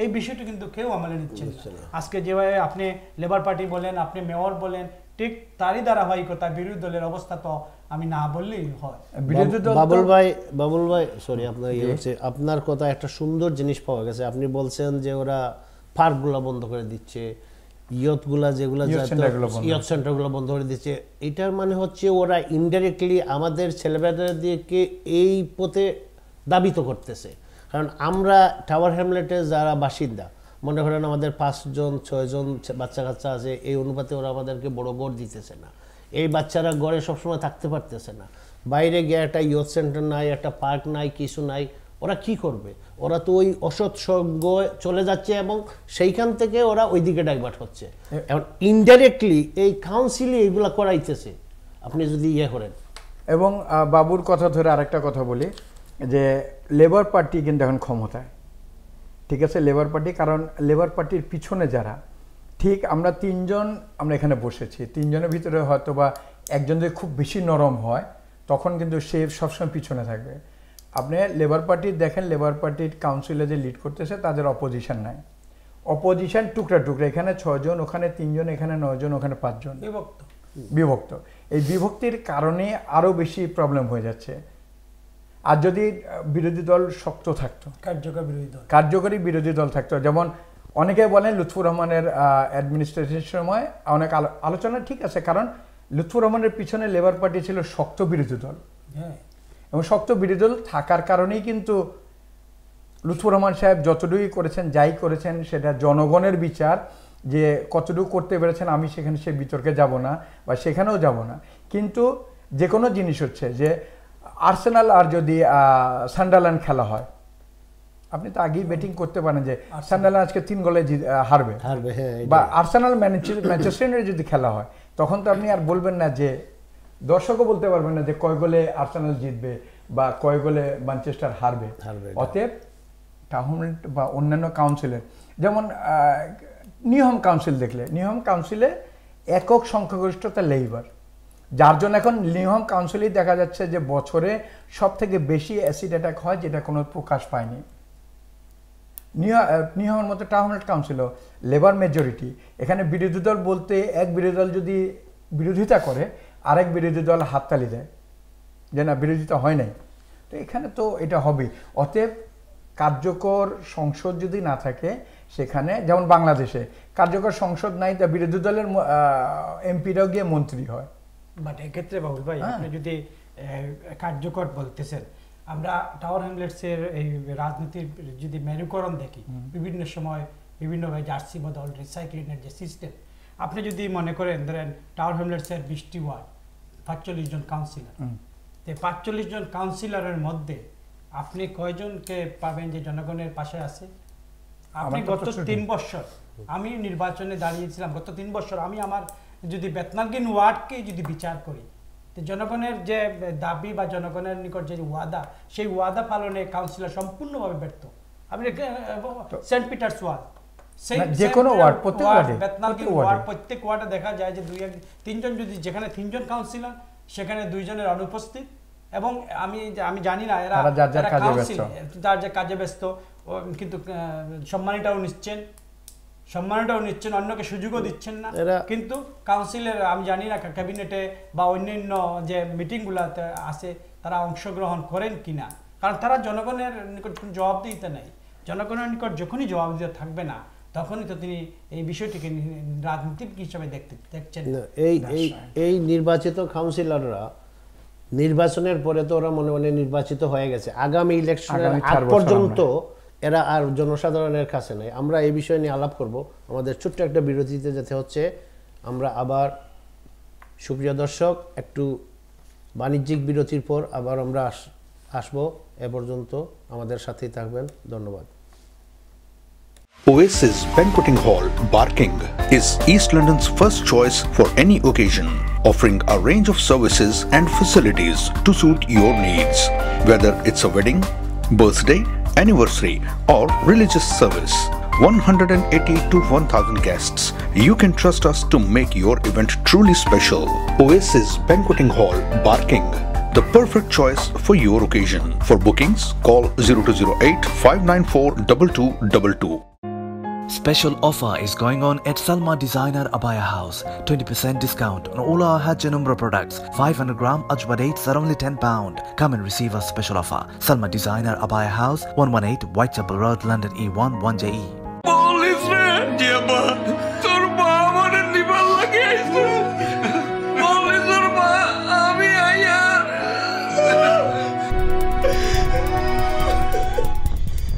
এই বিষয়টা কিন্তু কেউ আমলে নিচ্ছে না। আজকে যেভাবে আপনি লেবার পার্টি বলেন, আপনি মেয়র বলেন, ঠিক তারই ধারাবাহিকতা বিরোধী দলের অবস্থা তো আমি না বললেই হয়। বাবুল ভাই সরি, আপনার হচ্ছে আপনার কথা একটা সুন্দর জিনিস পাওয়া গেছে। আপনি বলছেন যে ওরা পার্কগুলো বন্ধ করে দিচ্ছে, ইয়তগুলা যেগুলো ইয়ত সেন্টারগুলো বন্ধ করে দিচ্ছে। এটার মানে হচ্ছে ওরা ইনডাইরেক্টলি আমাদের ছেলেমেয়েদেরকে এই পথে দাবিত করতেছে। কারণ আমরা টাওয়ার হ্যামলেটের যারা বাসিন্দা, মনে করেন আমাদের 5 জন 6 জন বাচ্চা কাচ্চা আছে, এই অনুপাতে ওরা আমাদেরকে বড় গড় দিতেছে না। এই বাচ্চারা গড়ে সবসময় থাকতে পারতেছে না, বাইরে গিয়ে একটা ইয়থ সেন্টার নাই, একটা পার্ক নাই, কিছু নাই, ওরা কি করবে? ওরা তো ওই অসৎ সঙ্গ চলে যাচ্ছে এবং সেইখান থেকে ওরা ওইদিকে ডাইভার্ট হচ্ছে। এখন ইনডাইরেক্টলি এই কাউন্সিলে এইগুলা করাইতেছে, আপনি যদি ইয়ে করেন। এবং বাবুর কথা ধরে আরেকটা কথা বলি যে লেবার পার্টি কিন্তু এখন ক্ষমতায়, ঠিক আছে, লেবার পার্টি। কারণ লেবার পার্টির পিছনে যারা, ঠিক আমরা 3 জন আমরা এখানে বসেছি, 3 জনের ভিতরে হয়তো বা একজন যদি খুব বেশি নরম হয় তখন কিন্তু সে সবসময় পিছনে থাকবে। আপনি লেবার পার্টি দেখেন, লেবার পার্টির কাউন্সিলে যে লিড করতেছে তাদের অপোজিশন নাই, অপোজিশন টুকরা টুকরা, এখানে 6 জন, ওখানে 3 জন, এখানে 9 জন, ওখানে 5 জন, বিভক্ত। এই বিভক্তির কারণে আরও বেশি প্রবলেম হয়ে যাচ্ছে। আর যদি বিরোধী দল শক্ত থাকতো, কার্যকরী বিরোধী দল থাকতো, যেমন অনেকে বলেন লুৎফুর রহমানের অ্যাডমিনিস্ট্রেশনের সময় অনেক আলোচনা, ঠিক আছে, কারণ লুৎফুর রহমানের পিছনে লেবার পার্টি ছিল শক্ত বিরোধী দল, এবং শক্ত বিরোধী দল থাকার কারণেই কিন্তু লুৎফুর রহমান সাহেব যতটুকুই করেছেন, যাই করেছেন, সেটা জনগণের বিচার, যে কতটুকু করতে পেরেছেন আমি সেখানে সে বিতর্কে যাব না বা সেখানেও যাব না। কিন্তু যে কোনো জিনিস হচ্ছে যে আর্সেনাল আর যদি সান্ডারল্যান্ড খেলা হয়, আপনি তো আগেই ব্যাটিং করতে পারেন যে সান্ডারল্যান্ড আজকে 3 গোলে হারবে, বা আর্সেনাল ম্যানচেস্টার ইউনাইটেড যদি খেলা হয়, তখন তো আপনি আর বলবেন না যে, দর্শকও বলতে পারবেন না যে কয় গোলে আর্সেনাল জিতবে বা কয় গোলে ম্যানচেস্টার হারবে। অতএব টাউন বা অন্যান্য কাউন্সিলের, যেমন নিয়ম কাউন্সিল দেখলে, নিয়ম কাউন্সিলে একক সংখ্যাগরিষ্ঠতা লেবার, যার জন্য এখন নিয়ম কাউন্সিলেই দেখা যাচ্ছে যে বছরে সব থেকে বেশি অ্যাসিড অ্যাটাক হয়, যেটা কোনো প্রকাশ পায়নি। নিয়মের মতো টাউন কাউন্সিলও লেবার মেজরিটি, এখানে বিরোধী দল বলতে এক বিরোধী দল যদি বিরোধিতা করে আরেক বিরোধী দল হাততালি দেয় যে না, বিরোধিতা হয় নাই। তো এখানে তো এটা হবেই। অতএব কার্যকর সংসদ যদি না থাকে সেখানে, যেমন বাংলাদেশে কার্যকর সংসদ নাই, তা বিরোধী দলের এমপিরাও গিয়ে মন্ত্রী হয়। বাট এক্ষেত্রে বাবুল ভাই, আপনি যদি কার্যকর বলতেছেন, আমরা টাওয়ার হ্যামলেটসের এই রাজনীতির যদি মেরুকরণ দেখি, বিভিন্ন সময় বিভিন্নভাবে জার্সি বদল, রিসাইক্লিংয়ের যে সিস্টেম, আপনি যদি মনে করেন ধরেন টাওয়ার হ্যামলেটসের 20টি ওয়ার্ড, 45 জন কাউন্সিলর, তো 45 জন কাউন্সিলরের মধ্যে আপনি কয়জনকে পাবেন যে জনগণের পাশে আছে? আপনি গত 3 বছর, আমি নির্বাচনে দাঁড়িয়েছিলাম, গত 3 বছর আমি আমার যদি বেতনালগিন ওয়ার্ডকে যদি বিচার করি, তো জনগণের যে দাবি বা জনগণের নিকট যে ওয়াদা, সেই ওয়াদা পালনে কাউন্সিলর সম্পূর্ণভাবে ব্যর্থ। আপনি সেন্ট পিটার্স ওয়ার্ড, যে কোনো ওয়ার্ড, প্রত্যেক ওয়ার্ডে দেখা যায় যে 2-3 জন, যদি যেখানে 3 জন কাউন্সিলর, সেখানে 2 জনের অনুপস্থিত এবং আমি জানি না এরা যার কাজে ব্যস্ত, যার যে কাজে ব্যস্ত, কিন্তু সম্মানটাও নিচ্ছেন, অন্যকে সুযোগও দিচ্ছেন না। কিন্তু কাউন্সিলের আমি জানি না ক্যাবিনেটে বা অন্যান্য যে মিটিংগুলোতে আছে তারা অংশগ্রহণ করেন কিনা, কারণ তারা জনগণের নিকট কোনো জবাবদিহিতা নেই। জনগণের নিকট যখনই জবাবদিহিতা থাকবে না তখনই তো তিনি এই বিষয়টিকে রাজনীতি হিসেবে দেখছেন। এই নির্বাচিত কাউন্সিলররা নির্বাচনের পরে তো ওরা মনে মনে নির্বাচিত হয়ে গেছে, আগামী ইলেকশনের আগ পর্যন্ত এরা আর জনসাধারণের কাছে নেই। আমরা এই বিষয় নিয়ে আলাপ করব আমাদের ছোট্ট একটা বিরতিতে যেতে হচ্ছে। আমরা আবার সুপ্রিয় দর্শক একটু বাণিজ্যিক বিরতির পর আবার আমরা আসবো। এ পর্যন্ত আমাদের সাথেই থাকবেন, ধন্যবাদ। Oasis Banqueting Hall, Barking, is East London's first choice for any occasion, offering a range of services and facilities to suit your needs. Whether it's a wedding, birthday, anniversary, or religious service, 180 to 1,000 guests, you can trust us to make your event truly special. Oasis Banqueting Hall, Barking, the perfect choice for your occasion. For bookings, call 0208 594 2222. Special offer is going on at Salma Designer Abaya House. 20% discount on all our Hajj and Umrah products. 500 gram Ajwa dates are only £10. Come and receive a special offer. Salma Designer Abaya House, 118 Whitechapel Road, London E1 1JE. Police man, Jabba, তোর মা আমারে নিবার লাগে আইছে। পুলিশের মা, আমি আইয়ার।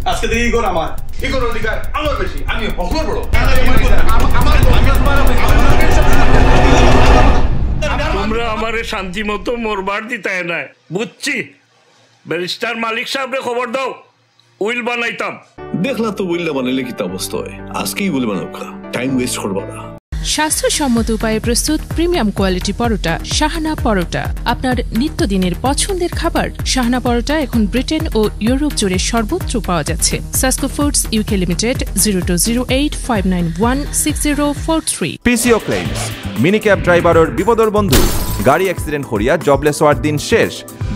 আজকে দেখি ইগোর আমার ইগোর অধিকার আমার বেশি, আমি হকর বড়। তোমরা আমারে শান্তি মতো মরবার দিতায় না, বুঝছি। ব্যারিস্টার মালিক সাহেবরে খবর দাও, উইল বানাইতাম। দেখলা তো উইল বানাইলে কি অবস্থা হয়, আজকেই উইল বানাও, টাইম ওয়েস্ট করবা না। স্বাস্থ্যসম্মত উপায়ে প্রস্তুত প্রিমিয়াম কোয়ালিটি পরোটা শাহানা পরোটা, আপনার নিত্যদিনের পছন্দের খাবার। শাহানা পরোটা এখন ব্রিটেন ও ইউরোপ জুড়ে সর্বত্র পাওয়া যাচ্ছে। Sasco foods UK limited 0208 591 6043। PCO claims mini cab ড্রাইভারের বিপদর বন্ধু। গাড়ি অ্যাক্সিডেন্ট করিয়া জবলেস হওয়ার দিন শেষ।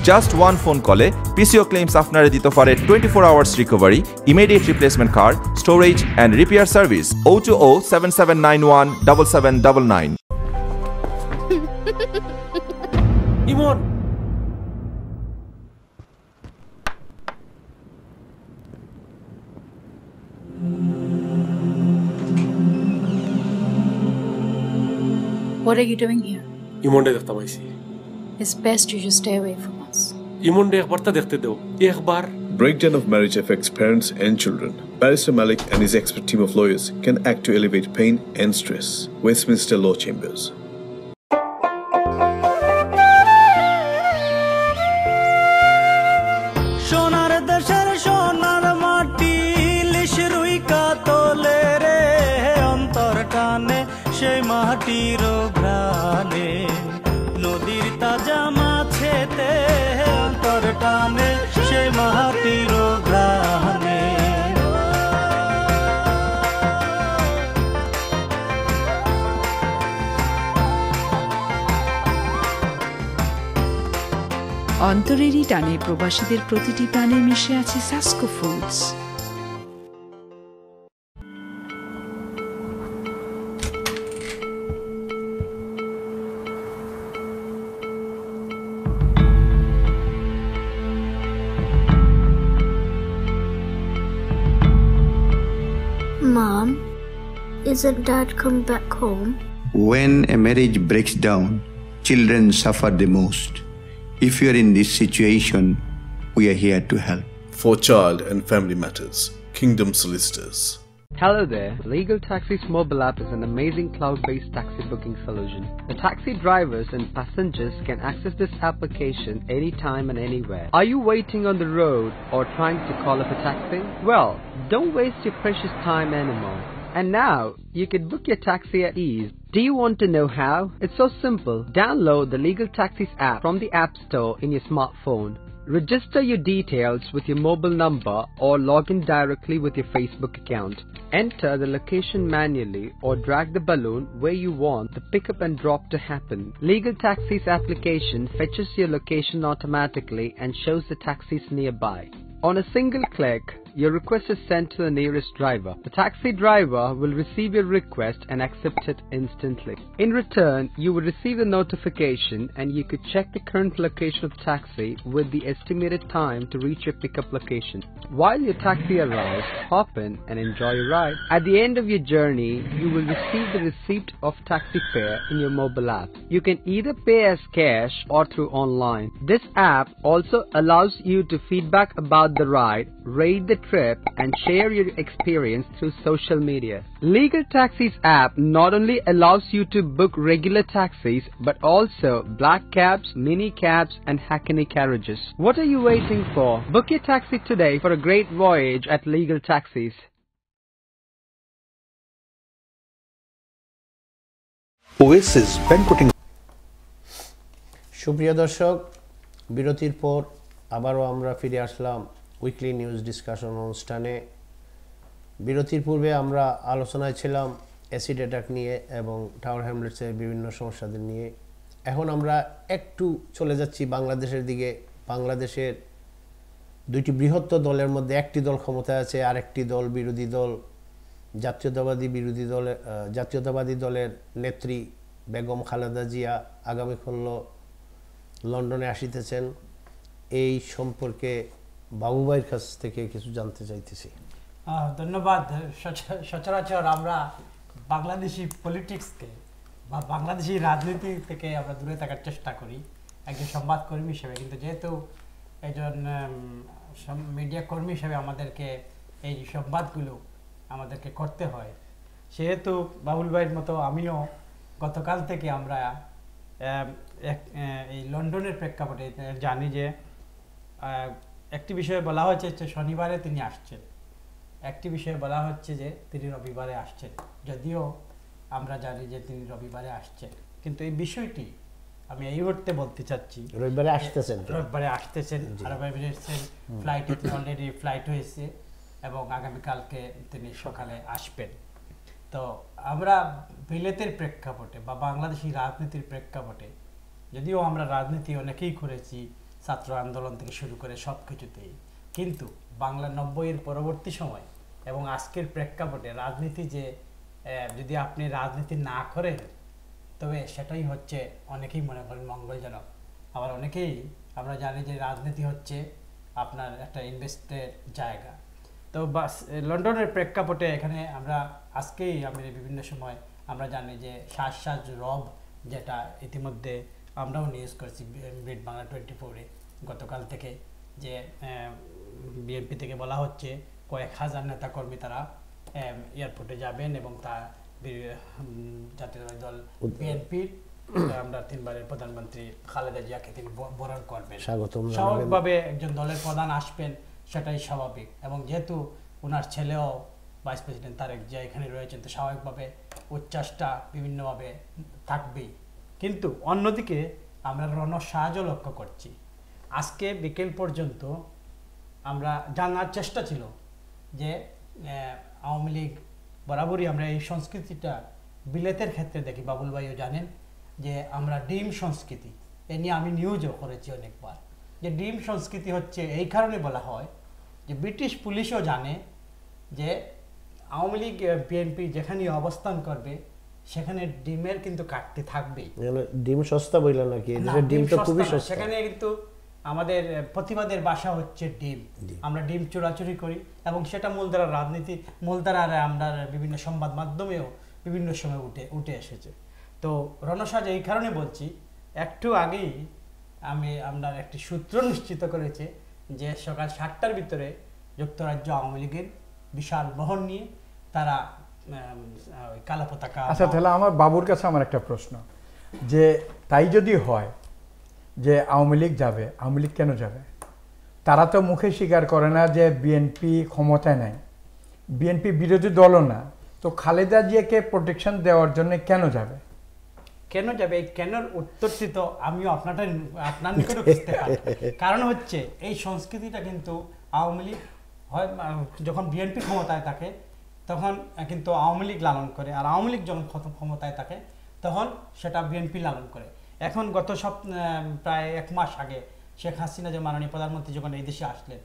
জাস্ট ওয়ান ফোন কলে পিসিও ক্লেইমস আপনারে দিতে পারে 24 hours recovery, immediate replacement car, storage and repair service. 020 7791 7799। Emon, What are you doing here? ইমনডে দেখতে পাইছি। It's best you just stay away from us. ইমনডে একবার তা দেখতে দাও, একবার। Breakdown of marriage affects parents and children. Barrister Malik and his expert team of lawyers can act to elevate pain and stress. Westminster Law Chambers. সোনার দেশের সোনার মাটি লিশরুই কাতলে রে, অন্তর টানে সেই মাটির ঘ্রাণে, নদীর তাজা মাছেতে অন্তর টানে সেই মাটির ঘ্রাণে। অন্তরেরই টানে প্রবাসীদের প্রতিটি প্রাণে মিশে আছে SASCO foods. Mom, isn't Dad come back home? When a marriage breaks down, children suffer the most. If you are in this situation, we are here to help. For child and family matters, Kingdom Solicitors. Hello there. Legal Taxi's mobile app is an amazing cloud-based taxi booking solution. The taxi drivers and passengers can access this application anytime and anywhere. Are you waiting on the road or trying to call up a taxi? Well, don't waste your precious time anymore. And now, you can book your taxi at ease. Do you want to know how? It's so simple. Download the Legal Taxis app from the App Store in your smartphone. Register your details with your mobile number or log in directly with your Facebook account. Enter the location manually or drag the balloon where you want the pickup and drop to happen. Legal Taxis application fetches your location automatically and shows the taxis nearby. On a single click, your request is sent to the nearest driver. The taxi driver will receive your request and accept it instantly. In return, you will receive a notification and you could check the current location of the taxi with the estimated time to reach your pickup location. While your taxi arrives, hop in and enjoy your ride. At the end of your journey, you will receive the receipt of taxi fare in your mobile app. You can either pay as cash or through online. This app also allows you to feedback about the ride, rate the trip, and share your experience through social media. Legal Taxis app not only allows you to book regular taxis but also black cabs, mini cabs, and Hackney carriages. What are you waiting for? Book your taxi today for a great voyage at Legal Taxis. Oasis Banqueting. সুপ্রিয় দর্শক, বিরতির পর আবারও আমরা ফিরে আসলাম weekly news discussion অনুষ্ঠানে। বিরতির পূর্বে আমরা আলোচনায় ছিলাম অ্যাসিড অ্যাটাক নিয়ে এবং টাওয়ার হ্যামলেটসের বিভিন্ন সমস্যাদের নিয়ে। এখন আমরা একটু চলে যাচ্ছি বাংলাদেশের দিকে। বাংলাদেশের দুইটি বৃহত্তর দলের মধ্যে একটি দল ক্ষমতায় আছে, আরেকটি দল বিরোধী দল। জাতীয়তাবাদী দলের নেত্রী বেগম খালেদা জিয়া আগামীকাল লন্ডনে আসিতেছেন। এই সম্পর্কে বাবু ভাইয়ের কাছ থেকে কিছু জানতে চাইতেছি। ধন্যবাদ। সচরাচর আমরা বাংলাদেশি পলিটিক্সকে বা বাংলাদেশি রাজনীতি থেকে আমরা দূরে থাকার চেষ্টা করি একজন সংবাদকর্মী হিসেবে, কিন্তু যেহেতু একজন মিডিয়া কর্মী হিসেবে আমাদেরকে এই সংবাদগুলো আমাদেরকে করতে হয়, সেহেতু বাবুল ভাইয়ের মতো আমিও গতকাল থেকে আমরা এই লন্ডনের প্রেক্ষাপটে জানি যে একটি বিষয়ে বলা হচ্ছে যে শনিবারে তিনি আসছেন, একটি বিষয়ে বলা হচ্ছে যে তিনি রবিবারে আসছেন। যদিও আমরা জানি যে তিনি রবিবারে আসছেন, কিন্তু এই বিষয়টি আমি এই মুহূর্তে বলতে চাচ্ছি রবিবারে আসতেছেন, আরব এমিরেটসের ফ্লাইটে অলরেডি ফ্লাইট হয়েছে এবং আগামীকালকে তিনি সকালে আসবেন। তো আমরা বিলেতের প্রেক্ষাপটে বা বাংলাদেশি রাজনীতির প্রেক্ষাপটে, যদিও আমরা রাজনীতি অনেকেই করেছি ছাত্র আন্দোলন থেকে শুরু করে সব কিছুতেই, কিন্তু বাংলা 90-এর পরবর্তী সময় এবং আজকের প্রেক্ষাপটে রাজনীতি যে যদি আপনি রাজনীতি না করেন তবে সেটাই হচ্ছে অনেকেই মনে করেন মঙ্গলজনক। আবার অনেকেই আমরা জানি যে রাজনীতি হচ্ছে আপনার একটা ইনভেস্টের জায়গা। তো বাস লন্ডনের প্রেক্ষাপটে এখানে আমরা আজকেই আমাদের বিভিন্ন সময় আমরা জানি যে শ্বাস রব, যেটা ইতিমধ্যে আমরাও নিউজ করেছি বিট বাংলা 24-এ গতকাল থেকে, যে বিএনপি থেকে বলা হচ্ছে কয়েক হাজার নেতাকর্মী তারা এয়ারপোর্টে যাবেন এবং তা জাতীয় দল বিএনপির আমরা 3বারের প্রধানমন্ত্রী খালেদা জিয়াকে তিনি বরণ করবেন। স্বাভাবিকভাবে একজন দলের প্রধান আসবেন, সেটাই স্বাভাবিক। এবং যেহেতু ওনার ছেলেও ভাইস প্রেসিডেন্ট তারেক জিয়া এখানে রয়েছেন, তো স্বাভাবিকভাবে উচ্ছ্বাসটা বিভিন্নভাবে থাকবেই। কিন্তু অন্যদিকে আমরা রণসাজও লক্ষ্য করছি। আজকে বিকেল পর্যন্ত আমরা জানার চেষ্টা ছিল যে আওয়ামী লীগ বরাবরই আমরা এই সংস্কৃতিটা বিলেতের ক্ষেত্রে দেখি, বাবুল ভাইও জানেন যে আমরা ডিম সংস্কৃতি, এ নিয়ে আমি নিউজও করেছি অনেকবার, যে ডিম সংস্কৃতি হচ্ছে এই কারণে বলা হয় যে ব্রিটিশ পুলিশও জানে যে আওয়ামী লীগ বিএনপি যেখানে অবস্থান করবে সেখানে ডিমের কিন্তু কাটতে থাকবেই। ডিম সস্তা বইল নাকি, ডিম তো খুবই সস্তা। সেখানে কিন্তু আমাদের প্রতিবাদের ভাষা হচ্ছে ডিম, আমরা ডিম চোরাচুরি করি এবং সেটা মূলধারার রাজনীতি, মূলধারার আমরা বিভিন্ন সংবাদ মাধ্যমেও বিভিন্ন সময় উঠে এসেছে। তো রণসাজ এই কারণে বলছি, একটু আগেই আমরা একটি সূত্র নিশ্চিত করেছে যে সকাল 7টার ভিতরে যুক্তরাজ্য আওয়ামী লীগের বিশাল বহর নিয়ে তারা কালো পতাকা। আচ্ছা, তাহলে আমার বাবুর কাছে আমার একটা প্রশ্ন, যে তাই যদি হয় যে আওয়ামী লীগ যাবে, আওয়ামী লীগ কেন যাবে? তারা তো মুখে স্বীকার করে না যে বিএনপি ক্ষমতায় নেয়, বিএনপি বিরোধী দলও না, তো খালেদা জিয়াকে প্রোটেকশন দেওয়ার জন্য কেন যাবে? কেন যাবে, এই কেনর উত্তরটি তো আমিও আপনার নিকটও খুঁজতে পারি। কারণ হচ্ছে এই সংস্কৃতিটা কিন্তু আওয়ামী লীগ হয় যখন বিএনপি ক্ষমতায় থাকে তখন কিন্তু আওয়ামী লীগ লালন করে, আর আওয়ামী লীগ যখন ক্ষমতায় থাকে তখন সেটা বিএনপি লালন করে। এখন গত প্রায় 1 মাস আগে শেখ হাসিনা যে মাননীয় প্রধানমন্ত্রী যখন এই দেশে আসলেন,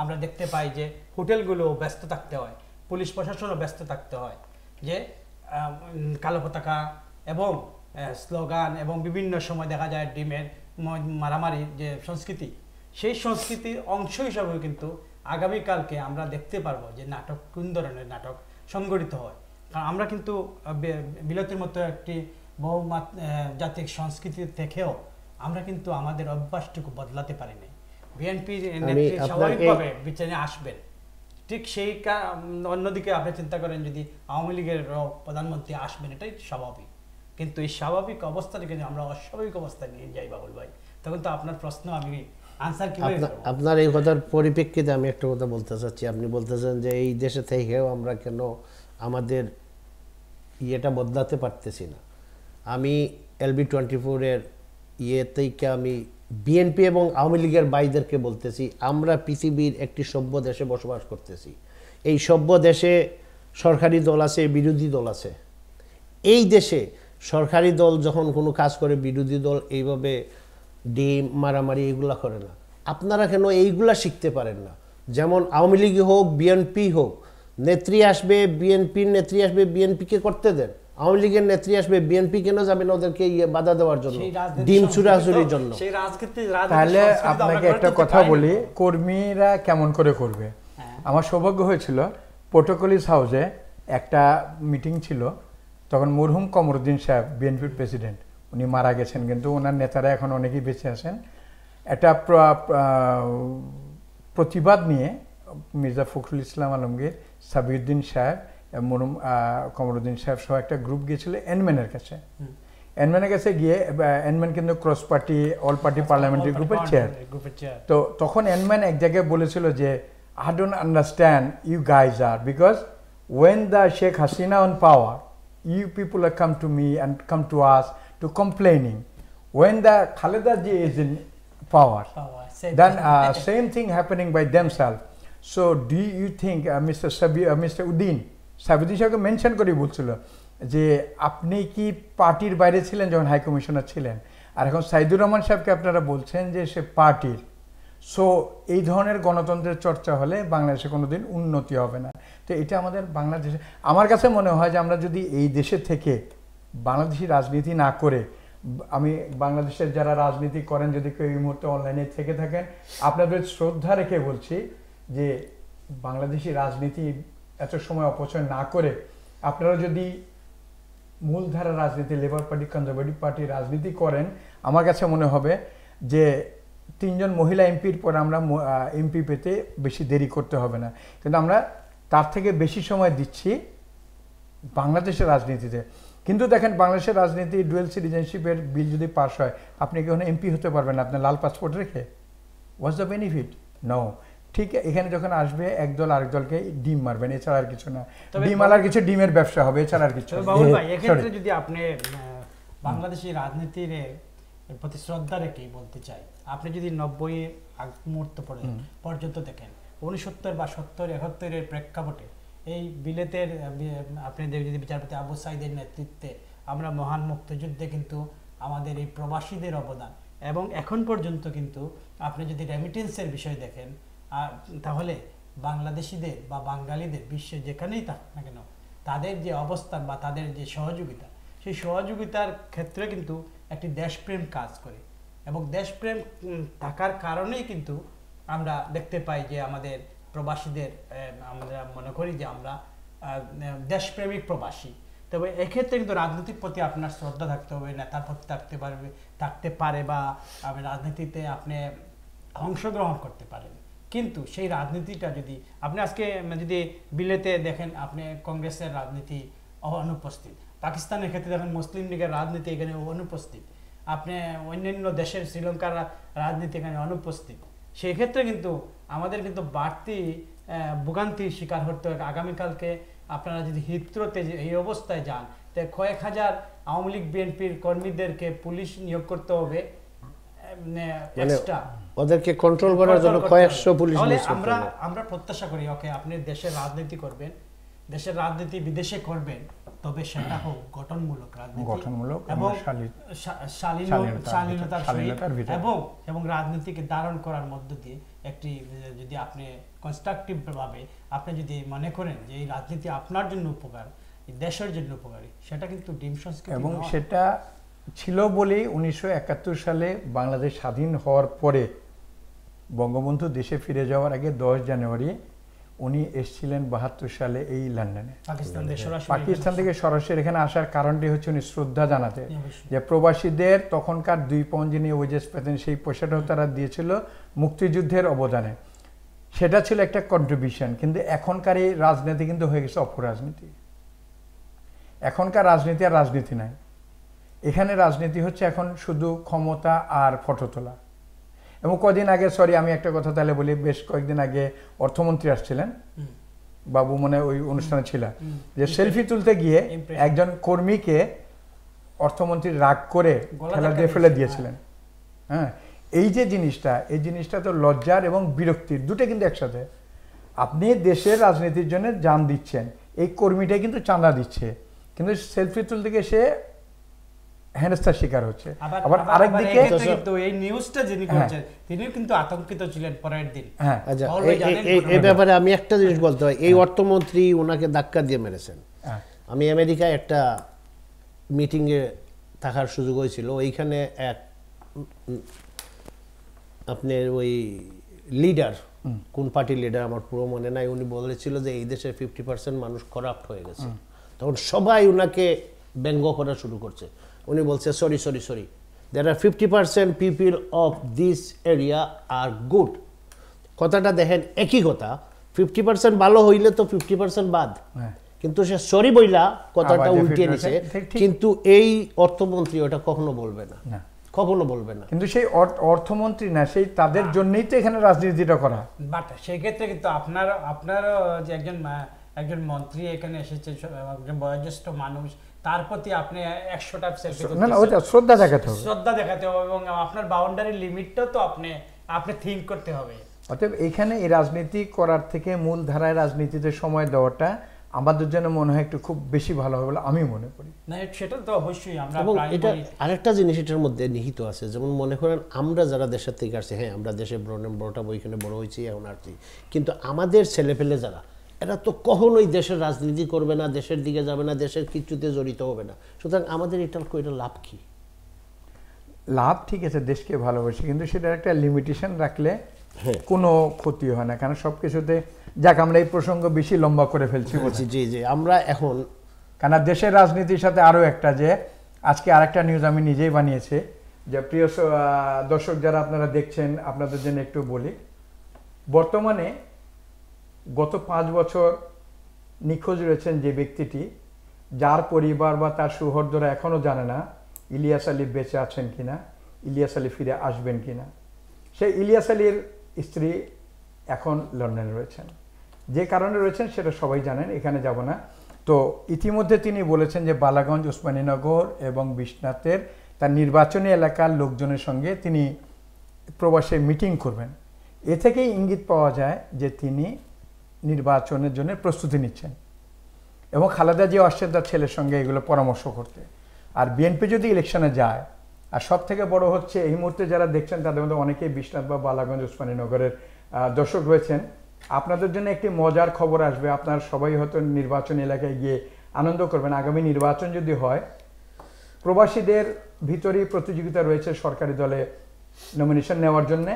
আমরা দেখতে পাই যে হোটেলগুলো ব্যস্ত থাকতে হয়, পুলিশ প্রশাসনও ব্যস্ত থাকতে হয়, যে কালো পতাকা এবং স্লোগান এবং বিভিন্ন সময় দেখা যায় ডিমের মারামারি যে সংস্কৃতি, সেই সংস্কৃতির অংশ হিসাবেও কিন্তু আগামীকালকে আমরা দেখতে পারবো যে নাটক কোন ধরনের নাটক সংগঠিত হয়। কারণ আমরা কিন্তু বিলতির মতো একটি বহুজাতিক সংস্কৃতি থেকেও আমরা কিন্তু আমাদের অভ্যাসটুকু বদলাতে পারিনি। বিএনপি নেত্রী স্বাভাবিকভাবে বিচারে আসবেন, ঠিক সেই অন্যদিকে আপনি চিন্তা করেন যদি আওয়ামী লীগের প্রধানমন্ত্রী আসবেন, এটাই স্বাভাবিক। কিন্তু এই স্বাভাবিক অবস্থাটাকে আমরা অস্বাভাবিক অবস্থায় নিয়ে যাই বাবুল ভাই, তখন তো আপনার প্রশ্ন আমি আনসার কিভাবে করব? আপনার এই কথার পরিপ্রেক্ষিতে আমি একটা কথা বলতে চাচ্ছি। আপনি বলতেছেন যে এই দেশে থেকেও আমরা কেন আমাদের ইয়েটা বদলাতে পারতেছি না। আমি LB24-এর থেকে আমি বিএনপি এবং আওয়ামী লীগের ভাইদেরকে বলতেছি, আমরা পৃথিবীর একটি সভ্য দেশে বসবাস করতেছি। এই সভ্য দেশে সরকারি দল আছে, বিরোধী দল আছে। এই দেশে সরকারি দল যখন কোনো কাজ করে, বিরোধী দল এইভাবে ডিম মারামারি এইগুলা করে না। আপনারা কেন এইগুলা শিখতে পারেন না? যেমন আওয়ামী লীগ হোক, বিএনপি হোক, নেত্রী আসবে, বিএনপির নেত্রী আসবে, বিএনপিকে করতে দেন। আওয়ামী লীগের নেত্রী আসবে, বিএনপি কেন যাবেন ওদেরকে বাধা দেওয়ার জন্য, ডিম চুরাচুরির জন্য? তাহলে আপনাকে একটা কথা বলি, কর্মীরা কেমন করে করবে। আমার সৌভাগ্য হয়েছিল প্রোটোকলিস হাউসে একটা মিটিং ছিল, তখন মরহুম কমরুদ্দিন সাহেব বিএনপির প্রেসিডেন্ট, উনি মারা গেছেন কিন্তু ওনার নেতারা এখন অনেকেই বেঁচে আছেন। একটা প্রতিবাদ নিয়ে মির্জা ফখরুল ইসলাম আলমগীর, সাবিউদ্দিন সাহেব, মরহুম কমরুদ্দিন সাহেব সহ একটা গ্রুপ গিয়েছিল এনম্যানের কাছে। এনম্যানের কাছে গিয়ে, এনম্যান কিন্তু cross party all party parliamentary গ্রুপের চেয়ার। তো তখন এনম্যান এক জায়গায় বলেছিল যে I don't understand you guys are, because when the Sheikh Hasina on power, you people have come to me and come to us to complaining. When the Khaleda ji is in power, then same thing happening by themselves. So do you think Mr. Uddin Sabuddin সাহেবকে mention করে বলছিল যে আপনি কি পার্টির বাইরে ছিলেন যখন হাই কমিশনার ছিলেন, আর এখন সাইদুর রহমান সাহেবকে আপনারা বলছেন যে সে পার্টির। সো এই ধরনের গণতন্ত্রের চর্চা হলে বাংলাদেশে কোনোদিন উন্নতি হবে না। তো এটা আমাদের বাংলাদেশে, আমার কাছে মনে হয় যে আমরা যদি এই দেশে থেকে বাংলাদেশি রাজনীতি না করে, আমি বাংলাদেশের যারা রাজনীতি করেন যদি কেউ এই মুহূর্তে অনলাইনে থেকে থাকেন, আপনাদের শ্রদ্ধা রেখে বলছি যে বাংলাদেশি রাজনীতি এত সময় অপচয় না করে আপনারা যদি মূলধারা রাজনীতি, লেবার পার্টি, কনজারভেটিভ পার্টি রাজনীতি করেন, আমার কাছে মনে হবে যে 3 জন মহিলা এমপির পর আমরা এমপি পেতে বেশি দেরি করতে হবে না। কিন্তু আমরা তার থেকে বেশি সময় দিচ্ছি বাংলাদেশের রাজনীতিতে। কিন্তু দেখেন, বাংলাদেশের রাজনীতি ডুয়েল সিটিজেনশিপের বিল যদি পাস হয়, আপনি কি ওখানে এমপি হতে পারবেন আপনার লাল পাসপোর্ট রেখে? What's the benefit? নো। ঠিক এখানে যখন আসবে একদল আরেক দলকে ডিম মারবেন, এছাড়া আর কিছু না। ডিম আলার কিছু, ডিমের ব্যবসা হবে, এছাড়া আর কিছু। বাবুল ভাই, এক্ষেত্রে যদি আপনি বাংলাদেশি রাজনীতির প্রতি শ্রদ্ধা রেখেই বলতে চাই, আপনি যদি 90-এর আগ মুহূর্ত পর্যন্ত দেখেন, 69 বা 70, 71-এর প্রেক্ষাপটে এই বিলেতের আপনি যদি বিচারপতি আবু সাইদের নেতৃত্বে আমরা মহান মুক্তিযুদ্ধে কিন্তু আমাদের এই প্রবাসীদের অবদান, এবং এখন পর্যন্ত কিন্তু আপনি যদি রেমিটেন্সের বিষয় দেখেন, তাহলে বাংলাদেশিদের বা বাঙালিদের বিশ্বে যেখানেই থাকুক না কেন, তাদের যে অবস্থান বা তাদের যে সহযোগিতা, সেই সহযোগিতার ক্ষেত্রে কিন্তু একটি দেশপ্রেম কাজ করে। এবং দেশপ্রেম থাকার কারণেই কিন্তু আমরা দেখতে পাই যে আমাদের প্রবাসীদের, আমরা মনে করি যে আমরা দেশপ্রেমিক প্রবাসী। তবে এক্ষেত্রে কিন্তু রাজনীতির প্রতি আপনার শ্রদ্ধা থাকতে হবে, নেতার প্রতি থাকতে পারে, বা রাজনীতিতে আপনি অংশগ্রহণ করতে পারেন। কিন্তু সেই রাজনীতিটা যদি আপনি আজকে যদি বিলেতে দেখেন, আপনি কংগ্রেসের রাজনীতি অনুপস্থিত, পাকিস্তানের ক্ষেত্রে দেখেন মুসলিম লীগের রাজনীতি এখানে অনুপস্থিত, আপনি অন্যান্য দেশের শ্রীলঙ্কার রাজনীতি এখানে অনুপস্থিত। সেই ক্ষেত্রে কিন্তু আমাদের কিন্তু বাড়তি ভোগান্তির শিকার হতে হবে। আগামীকালকে আপনারা যদি হিথ্রোতে এই অবস্থায় যান, তো কয়েক হাজার আওয়ামী লীগ বিএনপির কর্মীদেরকে পুলিশ নিয়োগ করতে হবে মানে এক্সট্রা ওদেরকে কন্ট্রোল করার জন্য কয়েকশো পুলিশ তাহলে নিয়োগ করতে হবে। আমরা প্রত্যাশা করি ওকে আপনি দেশের রাজনীতি করবেন, দেশের রাজনীতি বিদেশে করবেন, তবে সেটা হোক গঠনমূলক রাজনীতি, গঠনমূলক এবং শালীনতার এবং রাজনীতিকে ধারণ করার মধ্য দিয়ে একটি যদি আপনি কনস্ট্রাকটিভ ভাবে আপনি যদি মনে করেন যে এই রাজনীতি আপনার জন্য উপকার, দেশের জন্য উপকারী, সেটা কিন্তু ডিম সংস্কৃতি এবং সেটা ছিল বলেই 1971 সালে বাংলাদেশ স্বাধীন হওয়ার পরে বঙ্গবন্ধু দেশে ফিরে যাওয়ার আগে 10 জানুয়ারি উনি এসেছিলেন 72 সালে এই লন্ডনে। পাকিস্তান থেকে সরাসরি এখানে আসার কারণটি হচ্ছে উনি শ্রদ্ধা জানাতে, যে প্রবাসীদের তখনকার 2 পাউন্ড যিনি ওয়েজেস পেতেন সেই পয়সাটাও তারা দিয়েছিল মুক্তিযুদ্ধের অবদানে, সেটা ছিল একটা কন্ট্রিবিউশন। কিন্তু এখনকার এই রাজনীতি কিন্তু হয়ে গেছে অপরাজনীতি। এখনকার রাজনীতি আর রাজনীতি নাই, এখানে রাজনীতি হচ্ছে এখন শুধু ক্ষমতা আর ফটো তোলা। এবং কদিন আগে, সরি আমি একটা কথা তাহলে বলি, বেশ কয়েকদিন আগে অর্থমন্ত্রী আসছিলেন, বাবু মনে ওই অনুষ্ঠানে ছিল, যে সেলফি তুলতে গিয়ে একজন কর্মীকে অর্থমন্ত্রী রাগ করে ঠেলা দিয়ে ফেলে দিয়েছিলেন। হ্যাঁ, এই যে জিনিসটা, এই জিনিসটা তো লজ্জার এবং বিরক্তির দুটো কিন্তু একসাথে। আপনি দেশের রাজনীতির জন্য জান দিচ্ছেন, এই কর্মীটাই কিন্তু চাঁদা দিচ্ছে, কিন্তু সেলফি তুলতে গিয়ে সে হেনস্থার শিকার হচ্ছে। আবার আরেকদিকে এই নিউজটা যিনি করছেন তিনিও কিন্তু আতঙ্কিত ছিলেন পরের দিন। আচ্ছা, এই ব্যাপারে আমি একটা জিনিস বলতে হয়, এই অর্থমন্ত্রী ওনাকে ধাক্কা দিয়ে মেরেছেন। আমি আমেরিকায় একটা মিটিংয়ে থাকার সুযোগ হয়েছিল, ওইখানে এক আপনার ওই লিডার, কোন পার্টির লিডার আমার পুরো মনে নাই, উনি বলেছিল যে এই দেশের 50% মানুষ করাপ্ট হয়ে গেছে। তখন সবাই ওনাকে ব্যঙ্গ করা শুরু করছে। উনি বলছে sorry, there are 50% people of this area are good। কথাটা দেখেন একই কথা, 50% ভালো হইলে তো 50% বাদ, কিন্তু সে সরি বইলা কথাটা উল্টিয়ে নিছে। কিন্তু এই অর্থমন্ত্রী ওটা কখনো বলবে না, কখনো বলবে না। কিন্তু সেই অর্থমন্ত্রী না, সেই তাদের জন্যই তো এখানে রাজনীতিটা করা। বাট সেই ক্ষেত্রে কিন্তু আপনার যে একজন মন্ত্রী এখানে এসেছে, একজন বয়োজ্যেষ্ঠ মানুষ, তার প্রতি আপনি 100টা সেলফি শ্রদ্ধা দেখাতে হবে, এবং আপনার বাউন্ডারি লিমিটটাও তো আপনি থিঙ্ক করতে হবে। অতএব এখানে এই রাজনীতি করার থেকে মূল ধারায় রাজনীতিতে সময় দেওয়াটা আমাদের জন্য মনে হয় একটু খুব বেশি ভালো হবে বলে আমি মনে করি। না, সেটা তো অবশ্যই। আমরা এটা আরেকটা জিনিস এটার মধ্যে নিহিত আছে, যেমন মনে করেন আমরা যারা দেশের থেকে আসছি, হ্যাঁ আমরা দেশে বড়টা বইখানে বড় হয়েছি, এখন আসছি, কিন্তু আমাদের ছেলেপেলে যারা, এরা তো কখনোই দেশের রাজনীতি করবে না, দেশের দিকে যাবে না, দেশের কিছুতে জড়িত হবে না। সুতরাং আমাদের এটা লাভ কি? লাভ ঠিক আছে, দেশকে ভালোবাসি, কিন্তু সেটা একটা লিমিটেশন রাখলে কোনো ক্ষতি হয় না। কারণ সব কিছুতে, যাক আমরা এই প্রসঙ্গ বেশি লম্বা করে ফেলছি। জি, আমরা এখন, কারণ দেশের রাজনীতির সাথে আরও একটা, যে আজকে আরেকটা নিউজ আমি নিজেই বানিয়েছি, যে প্রিয় দর্শক যারা আপনারা দেখছেন, আপনাদের জন্য একটু বলি। বর্তমানে গত 5 বছর নিখোঁজ রয়েছেন যে ব্যক্তিটি, যার পরিবার বা তার সুহৃদরা এখনও জানে না ইলিয়াস আলী বেঁচে আছেন কিনা, ইলিয়াস আলী ফিরে আসবেন কিনা। সেই ইলিয়াস আলীর স্ত্রী এখন লন্ডনে রয়েছেন, যে কারণে রয়েছেন সেটা সবাই জানেন, এখানে যাব না। তো ইতিমধ্যে তিনি বলেছেন যে বালাগঞ্জ, উসমানীনগর এবং বিশ্বনাথের তার নির্বাচনী এলাকার লোকজনের সঙ্গে তিনি প্রবাসে মিটিং করবেন। এ থেকেই ইঙ্গিত পাওয়া যায় যে তিনি নির্বাচনের জন্য প্রস্তুতি নিচ্ছেন, এবং খালেদা জিয়া আসছেন তার ছেলের সঙ্গে এগুলো পরামর্শ করতে। আর বিএনপি যদি ইলেকশনে যায়, আর সব থেকে বড় হচ্ছে এই মুহূর্তে যারা দেখছেন তাদের মধ্যে অনেকেই বিশ্বনাথ বা বালাগঞ্জ, উসমানীনগরের দর্শক রয়েছেন, আপনাদের জন্য একটি মজার খবর আসবে। আপনারা সবাই হয়তো নির্বাচন এলাকায় গিয়ে আনন্দ করবেন। আগামী নির্বাচন যদি হয়, প্রবাসীদের ভিতরেই প্রতিযোগিতা রয়েছে সরকারি দলে নমিনেশন নেওয়ার জন্য।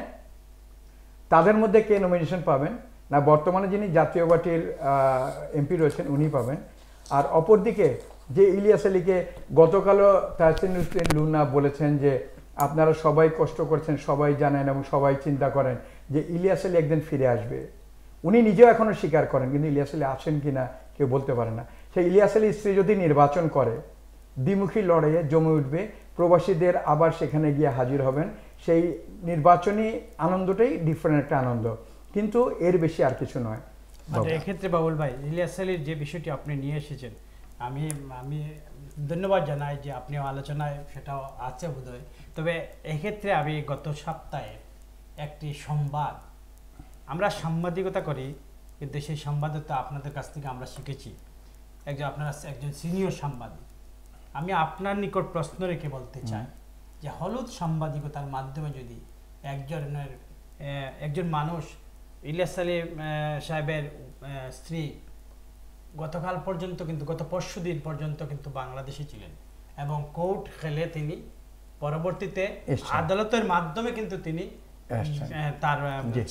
তাদের মধ্যে কে নমিনেশন পাবেন না, বর্তমানে যিনি জাতীয় পার্টির এমপি রয়েছেন উনি পাবেন। আর অপরদিকে যে ইলিয়াস আলীকে গতকালও তাহসিন লুনা বলেছেন যে আপনারা সবাই কষ্ট করছেন, সবাই জানেন এবং সবাই চিন্তা করেন যে ইলিয়াস আলী একদিন ফিরে আসবে। উনি নিজেও এখনও স্বীকার করেন, কিন্তু ইলিয়াস আলী আছেন কিনা কেউ বলতে পারে না। সেই ইলিয়াস আলীর স্ত্রী যদি নির্বাচন করে, দ্বিমুখী লড়াইয়ে জমে উঠবে, প্রবাসীদের আবার সেখানে গিয়ে হাজির হবেন। সেই নির্বাচনী আনন্দটাই ডিফারেন্ট একটা আনন্দ, কিন্তু এর বেশি আর কিছু নয়। এক্ষেত্রে বাবুল ভাই, ইলিয়াস আলীর যে বিষয়টি আপনি নিয়ে এসেছেন, আমি আমি ধন্যবাদ জানাই যে আপনি আলোচনায় সেটাও আছে বোধহয়। তবে এক্ষেত্রে আমি গত সপ্তাহে একটি সংবাদ, আমরা সাংবাদিকতা করি কিন্তু সেই সাংবাদিকতা আপনাদের কাছ থেকে আমরা শিখেছি, আপনারা একজন সিনিয়র সাংবাদিক। আমি আপনার নিকট প্রশ্ন রেখে বলতে চাই যে হলুদ সাংবাদিকতার মাধ্যমে যদি একজন মানুষ, ইলিয়াস আলী সাহেবের স্ত্রী গতকাল পর্যন্ত কিন্তু গত পরশু দিন পর্যন্ত কিন্তু বাংলাদেশে ছিলেন এবং কোর্ট খেলে তিনি পরবর্তীতে আদালতের মাধ্যমে কিন্তু তিনি তার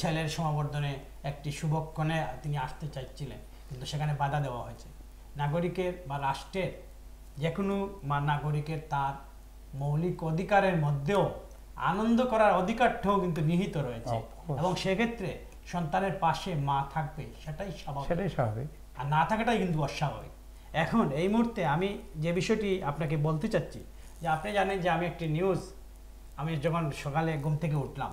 ছেলের সমাবর্তনে একটি শুভক্ষণে তিনি আসতে চাইছিলেন, কিন্তু সেখানে বাধা দেওয়া হয়েছে। নাগরিকের বা রাষ্ট্রের যে কোনো নাগরিকের তার মৌলিক অধিকারের মধ্যেও আনন্দ করার অধিকারটাও কিন্তু নিহিত রয়েছে এবং সেক্ষেত্রে সন্তানের পাশে মা থাকবে, সেটাই স্বাভাবিক, আর না থাকাটাই কিন্তু অস্বাভাবিক। এখন এই মুহূর্তে আমি যে বিষয়টি আপনাকে বলতে চাচ্ছি যে আপনি জানেন যে আমি একটি নিউজ, আমি যখন সকালে ঘুম থেকে উঠলাম,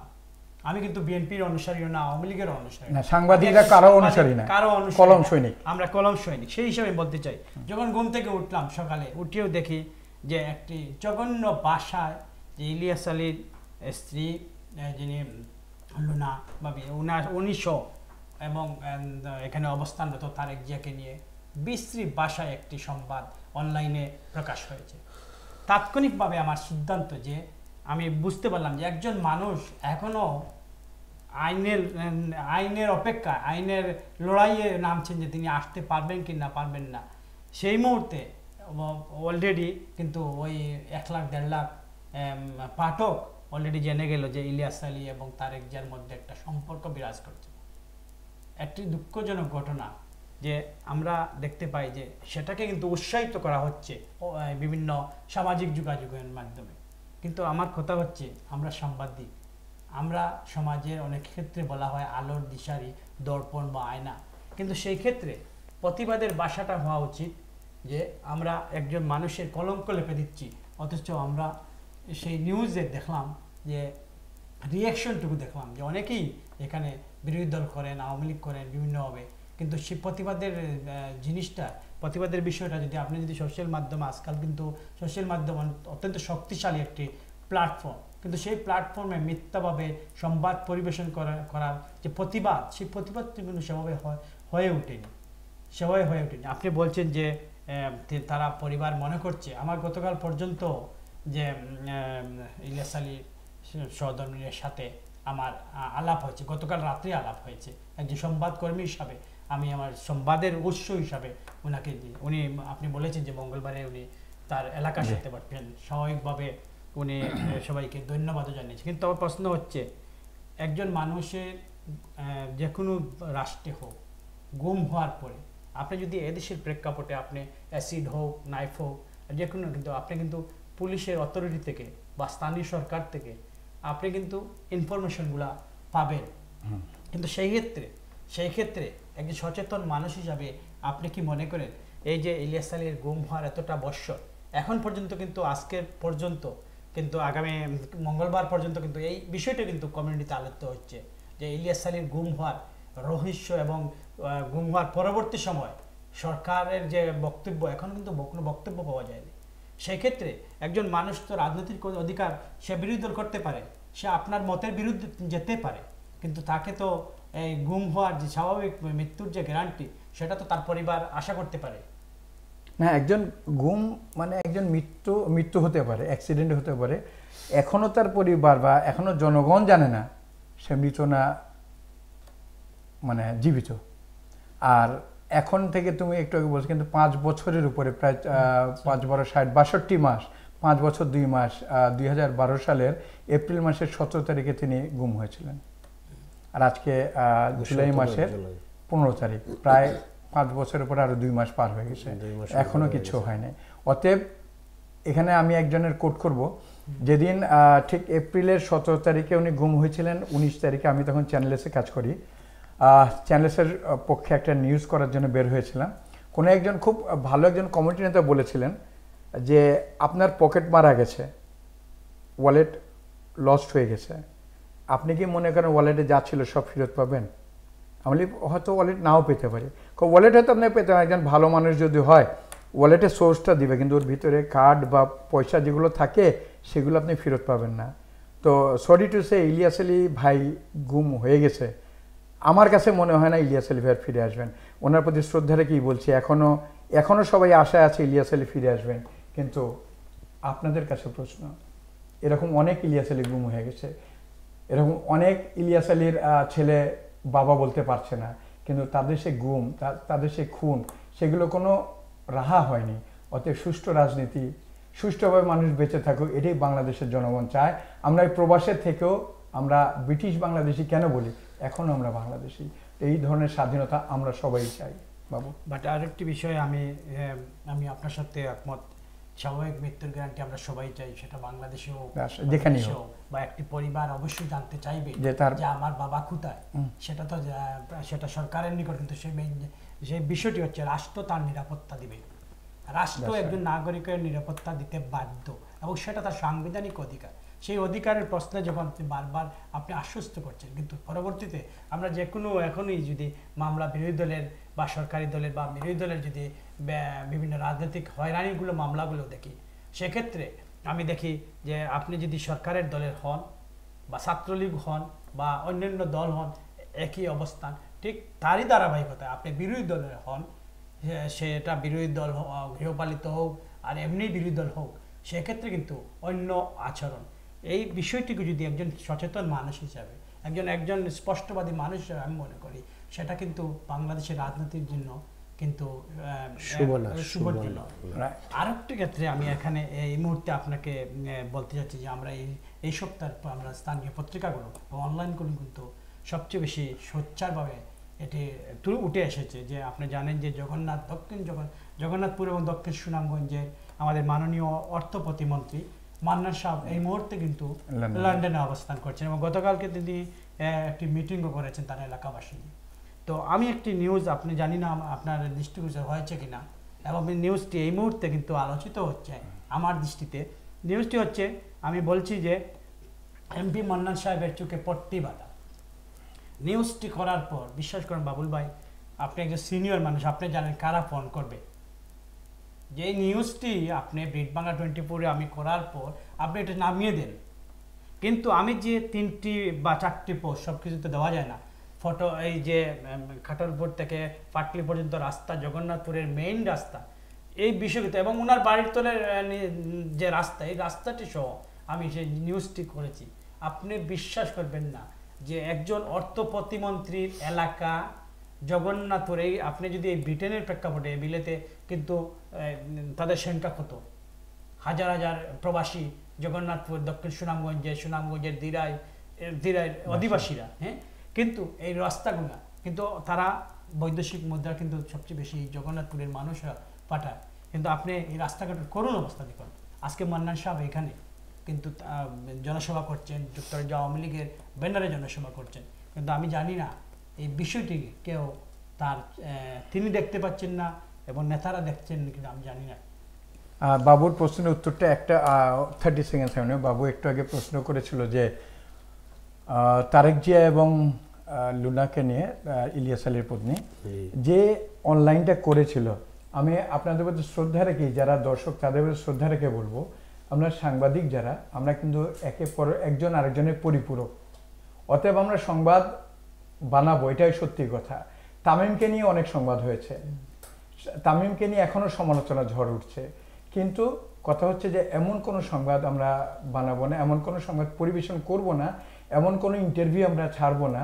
আমি কিন্তু বিএনপির অনুসারী না, আওয়ামী লীগের অনুসারী না, সাংবাদিকরা কারো অনুসারী না, কলম সৈনিক, আমরা কলম সৈনিক, সেই হিসাবে বলতে চাই। যখন ঘুম থেকে উঠলাম সকালে, উঠেও দেখি যে একটি জঘন্য ভাষায় যে ইলিয়াস আলীর স্ত্রী যিনি লুনা ভাবি 1900 এবং এখানে অবস্থানরত তারেক জিয়াকে নিয়ে বিশ্রী ভাষায় একটি সংবাদ অনলাইনে প্রকাশ হয়েছে। তাৎক্ষণিকভাবে আমার সিদ্ধান্ত যে আমি বুঝতে পারলাম যে একজন মানুষ এখনো আইনের অপেক্ষা, আইনের লড়াইয়ে নামছেন যে তিনি আসতে পারবেন কি না পারবেন না। সেই মুহূর্তে অলরেডি কিন্তু ওই 1 লাখ 1.5 লাখ পাঠক অলরেডি জেনে গেল যে ইলিয়াস আলী এবং তারেক জিয়ার মধ্যে একটা সম্পর্ক বিরাজ করছে। একটি দুঃখজনক ঘটনা যে আমরা দেখতে পাই যে সেটাকে কিন্তু উৎসাহিত করা হচ্ছে বিভিন্ন সামাজিক যোগাযোগের মাধ্যমে। কিন্তু আমার কথা হচ্ছে, আমরা সাংবাদিক, আমরা সমাজের অনেক ক্ষেত্রে বলা হয় আলোর দিশারি, দর্পণ বা আয়না, কিন্তু সেই ক্ষেত্রে প্রতিবাদের ভাষাটা হওয়া উচিত যে আমরা একজন মানুষের কলঙ্ক লেপে দিচ্ছি, অথচ আমরা সেই নিউজে দেখলাম যে রিয়াকশনটুকু দেখলাম যে অনেকেই এখানে বিরোধী দল করেন, আওয়ামী লীগ করেন বিভিন্নভাবে, কিন্তু সেই প্রতিবাদের জিনিসটা, প্রতিবাদের বিষয়টা যদি আপনি যদি সোশ্যাল মাধ্যমে, আজকাল কিন্তু সোশ্যাল মাধ্যম অত্যন্ত শক্তিশালী একটি প্ল্যাটফর্ম, কিন্তু সেই প্ল্যাটফর্মে মিথ্যাভাবে সংবাদ পরিবেশন করার যে প্রতিবাদ, সেই প্রতিবাদটি কিন্তু সেভাবে হয়ে ওঠেনি। আপনি বলছেন যে তারা পরিবার মনে করছে, আমার গতকাল পর্যন্ত যে ইলিয়াস আলী সহধর্মীর সাথে আমার আলাপ হয়েছে, গতকাল রাত্রে আলাপ হয়েছে একজন সংবাদকর্মী হিসাবে, আমি আমার সংবাদের উৎস হিসাবে ওনাকে দিই। উনি, আপনি বলেছেন যে মঙ্গলবারে উনি তার এলাকা যেতে পারবেন, স্বাভাবিকভাবে উনি সবাইকে ধন্যবাদও জানিয়েছে। কিন্তু আমার প্রশ্ন হচ্ছে, একজন মানুষের যে কোনো রাষ্ট্রে হোক গুম হওয়ার পরে আপনি যদি এদেশের প্রেক্ষাপটে আপনি অ্যাসিড হোক, নাইফ হোক, যে কোনো, কিন্তু আপনি কিন্তু পুলিশের অথরিটি থেকে বা স্থানীয় সরকার থেকে আপনি কিন্তু ইনফরমেশনগুলা পাবেন। কিন্তু সেই ক্ষেত্রে একজন সচেতন মানুষ হিসাবে আপনি কি মনে করেন এই যে ইলিয়াস আলীর গুম হওয়ার এতটা বৎসর এখন পর্যন্ত, কিন্তু আজকের পর্যন্ত, কিন্তু আগামী মঙ্গলবার পর্যন্ত কিন্তু এই বিষয়টা কিন্তু কমিউনিটিতে আলোচিত হচ্ছে যে ইলিয়াস আলীর গুম হওয়ার রহস্য এবং গুম হওয়ার পরবর্তী সময় সরকারের যে বক্তব্য, এখন কিন্তু কোনো বক্তব্য পাওয়া যায়নি। সেই ক্ষেত্রে একজন মানুষ তো রাজনৈতিক অধিকার, সে বিরোধী দল করতে পারে, সে আপনার মতের বিরুদ্ধে যেতে পারে, কিন্তু তাকে তো এই গুম হওয়ার যে স্বাভাবিক মৃত্যুর যে গ্যারান্টি, সেটা তো তার পরিবার আশা করতে পারে না। একজন গুম মানে একজন মৃত্যু হতে পারে, অ্যাক্সিডেন্ট হতে পারে, এখনো তার পরিবার বা এখনো জনগণ জানে না সে মৃত না মানে জীবিত। আর এখন থেকে তুমি একটু আগে বলছো, কিন্তু 5 বছরের উপরে, প্রায় 5 12 60 62 মাস, 5 বছর 2 মাস, 2012 সালের এপ্রিল মাসের 17 তারিখে তিনি গুম হয়েছিলেন। আর আজকে জুলাই মাসের 15 তারিখ, প্রায় 5 বছরের পরে আরো 2 মাস পার হয়ে গেছে, এখনো কিছু হয়নি। অতএব এখানে আমি একজনের কোট করব, যেদিন ঠিক এপ্রিলের 17 তারিখে উনি গুম হয়েছিলেন, 19 তারিখে আমি তখন চ্যানেলেসে কাজ করি, চ্যানেলেসের পক্ষে একটা নিউজ করার জন্য বের হয়েছিলাম। কোনো একজন খুব ভালো একজন কমিউনিটি নেতা বলেছিলেন যে আপনার পকেট মারা গেছে, ওয়ালেট লস্ট হয়ে গেছে, আপনি কি মনে করেন ওয়ালেটে যা ছিল সব ফেরত পাবেন? আমি হয়তো ওয়ালেট নাও পেতে পারি, ওয়ালেট হয়তো আপনি পেতে পারেন, একজন ভালো মানুষ যদি হয় ওয়ালেটের সোর্সটা দিবে, কিন্তু ওর ভিতরে কার্ড বা পয়সা যেগুলো থাকে সেগুলো আপনি ফেরত পাবেন না। তো sorry to say Ilias Ali ভাই গুম হয়ে গেছে। আমার কাছে মনে হয় না ইলিয়াস আলী ভাই ফিরে আসবেন। ওনার প্রতি শ্রদ্ধা রেখেই বলছি, এখনো সবাই আশায় আছে ইলিয়াস আলী ফিরে আসবেন। কিন্তু আপনাদের কাছে প্রশ্ন, এরকম অনেক ইলিয়াস আলী গুম হয়ে গেছে, এরকম অনেক ইলিয়াস আলীর ছেলে বাবা বলতে পারছে না, কিন্তু তাদের সে গুম, তাদের সে খুন, সেগুলো কোনো রাহা হয়নি। অতএব সুষ্ঠু রাজনীতি, সুষ্ঠুভাবে মানুষ বেঁচে থাকুক, এটাই বাংলাদেশের জনগণ চায়। আমরা এই প্রবাসের থেকেও আমরা ব্রিটিশ বাংলাদেশি কেন বলি, এখন আমরা বাংলাদেশি। এই ধরনের স্বাধীনতা আমরা সবাই চাই বাবু। বাট আরেকটি বিষয় আমি আপনার সাথে একমত, স্বাভাবিক মৃত্যুর গ্যারান্টি আমরা সবাই চাই, সেটা বাংলাদেশে হোক যেখানে হোক, বা একটি পরিবার অবশ্যই জানতে চাইবে যে আমার বাবা কোথায়। সেটা সরকারের নিকট, কিন্তু সেই বিষয়টি হচ্ছে রাষ্ট্র তার নিরাপত্তা দিবে। রাষ্ট্র একজন নাগরিকের নিরাপত্তা দিতে বাধ্য, এবং সেটা তার সাংবিধানিক অধিকার। সেই অধিকারের প্রশ্নে যখন বারবার আপনি আশ্বস্ত করছেন, কিন্তু পরবর্তীতে আমরা যে কোনো এখনই যদি মামলা বিরোধী দলের বা সরকারি দলের বা বিরোধী দলের যদি বিভিন্ন রাজনৈতিক হয়রানিগুলো মামলাগুলো দেখি, সেক্ষেত্রে আমি দেখি যে আপনি যদি সরকারের দলের হন বা ছাত্রলীগ হন বা অন্যান্য দল হন, একই অবস্থান, ঠিক তারই ধারাবাহিকতায় আপনি বিরোধী দলের হন, সেটা বিরোধী দল গৃহপালিত হোক আর এমনি বিরোধী দল হোক, সেক্ষেত্রে কিন্তু অন্য আচরণ। এই বিষয়টিকে যদি একজন সচেতন মানুষ হিসাবে, একজন স্পষ্টবাদী মানুষ হিসাবে আমি মনে করি, সেটা কিন্তু বাংলাদেশের রাজনীতির জন্য কিন্তু শুভজনক। আরেকটি ক্ষেত্রে আমি এখানে এই মুহূর্তে আপনাকে বলতে চাচ্ছি যে আমরা এই সপ্তাহের আমরা স্থানীয় পত্রিকাগুলো অনলাইনগুলো কিন্তু সবচেয়ে বেশি সোচ্চারভাবে এটি উঠে এসেছে। যে আপনি জানেন যে জগন্নাথপুর এবং দক্ষিণ সুনামগঞ্জের আমাদের মাননীয় অর্থ প্রতিমন্ত্রী মান্নান সাহেব এই মুহূর্তে কিন্তু লন্ডনে অবস্থান করছেন, এবং গতকালকে তিনি একটি মিটিংও করেছেন তার এলাকাবাসী নিয়ে। তো আমি একটি নিউজ, আপনি জানি না আপনার দৃষ্টিগোচর হয়েছে কিনা, এবং নিউজটি এই মুহূর্তে কিন্তু আলোচিত হচ্ছে আমার দৃষ্টিতে। নিউজটি হচ্ছে, আমি বলছি যে এমপি মান্নান সাহেবের চোখে পট্টি বাঁধা। নিউজটি করার পর বিশ্বাস করেন বাবুল ভাই, আপনি একজন সিনিয়র মানুষ, আপনি জানেন কারা ফোন করবে। যে নিউজটি আপনি ব্রিট বাংলা 24-এ আমি করার পর আপনি এটা নামিয়ে দেন, কিন্তু আমি যে 3টি বা 4টি পোস্ট সব কিছুতে দেওয়া যায় না, ফটো, এই যে খাটলপুর থেকে পাটলি পর্যন্ত রাস্তা, জগন্নাথপুরের মেইন রাস্তা, এই বিষয়গুলো এবং ওনার বাড়ির তলের যে রাস্তা, এই রাস্তাটি সহ আমি সেই নিউজটি করেছি। আপনি বিশ্বাস করবেন না যে একজন অর্থ প্রতিমন্ত্রীর এলাকা জগন্নাথপুর, এই আপনি যদি এই ব্রিটেনের প্রেক্ষাপটে বিলেতে কিন্তু তাদের সংখ্যা কত, হাজার হাজার প্রবাসী জগন্নাথপুর, দক্ষিণ সুনামগঞ্জের দিরাই অধিবাসীরা, হ্যাঁ, কিন্তু এই রাস্তাগুলা কিন্তু তারা বৈদেশিক মুদ্রা কিন্তু সবচেয়ে বেশি জগন্নাথপুরের মানুষরা পাঠায়। কিন্তু আপনি এই রাস্তাঘাটের করুণ অবস্থা দেখুন। আজকে মান্নান সাহেব এখানে কিন্তু জনসভা করছেন, যুক্তরাজ্য আওয়ামী লীগের ব্যানারে জনসভা করছেন, কিন্তু আমি জানি না এই বিষয়টি কেউ তিনি দেখতে পাচ্ছেন না এবং নেতারা দেখছেন, কিন্তু আমি জানি না। বাবুর প্রশ্নের উত্তরটা একটা 30 সেকেন্ড সামনে বাবু একটু আগে প্রশ্ন করেছিল যে তারেক জিয়া এবং লুনাকে নিয়ে, ইলিয়াস আলীর পত্নী যে অনলাইনটা করেছিল, আমি আপনাদের প্রতি শ্রদ্ধা রেখে, যারা দর্শক তাদের প্রতি শ্রদ্ধা রেখে বলবো, আমরা সাংবাদিক যারা, আমরা কিন্তু একে পর একজন আরেকজনের পরিপূরক। অতএব আমরা সংবাদ বানাবো, এটাই সত্যি কথা। তামিমকে নিয়ে অনেক সংবাদ হয়েছে, তামিমকে নিয়ে এখনো সমালোচনা ঝড় উঠছে, কিন্তু কথা হচ্ছে যে এমন কোনো সংবাদ আমরা বানাবো না, এমন কোনো সংবাদ পরিবেশন করব না, এমন কোনো ইন্টারভিউ আমরা ছাড়বো না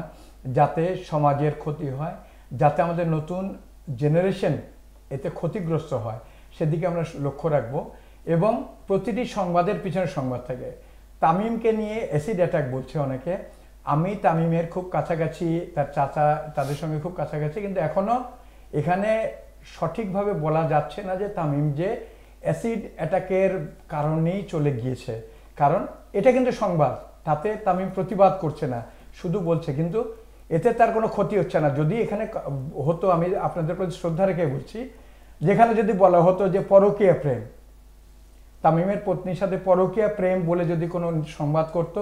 যাতে সমাজের ক্ষতি হয়, যাতে আমাদের নতুন জেনারেশন এতে ক্ষতিগ্রস্ত হয়, সেদিকে আমরা লক্ষ্য রাখবো। এবং প্রতিটি সংবাদের পিছনে সংবাদ থাকে। তামিমকে নিয়ে অ্যাসিড অ্যাটাক বলছে অনেকে, আমি তামিমের খুব কাছাকাছি, তার চাচা তাদের সঙ্গে খুব কাছাকাছি, কিন্তু এখনো এখানে সঠিকভাবে বলা যাচ্ছে না যে তামিম যে অ্যাসিড অ্যাটাকের কারণেই চলে গিয়েছে, কারণ এটা কিন্তু সংবাদ, তাতে তামিম প্রতিবাদ করছে না, শুধু বলছে, কিন্তু এতে তার কোনো ক্ষতি হচ্ছে না। যদি এখানে হতো, আমি আপনাদের প্রতি শ্রদ্ধা রেখে বলছি, যেখানে যদি বলা হতো যে পরকীয়া প্রেম, তামিমের পত্নীর সাথে পরকীয়া প্রেম বলে যদি কোনো সংবাদ করত,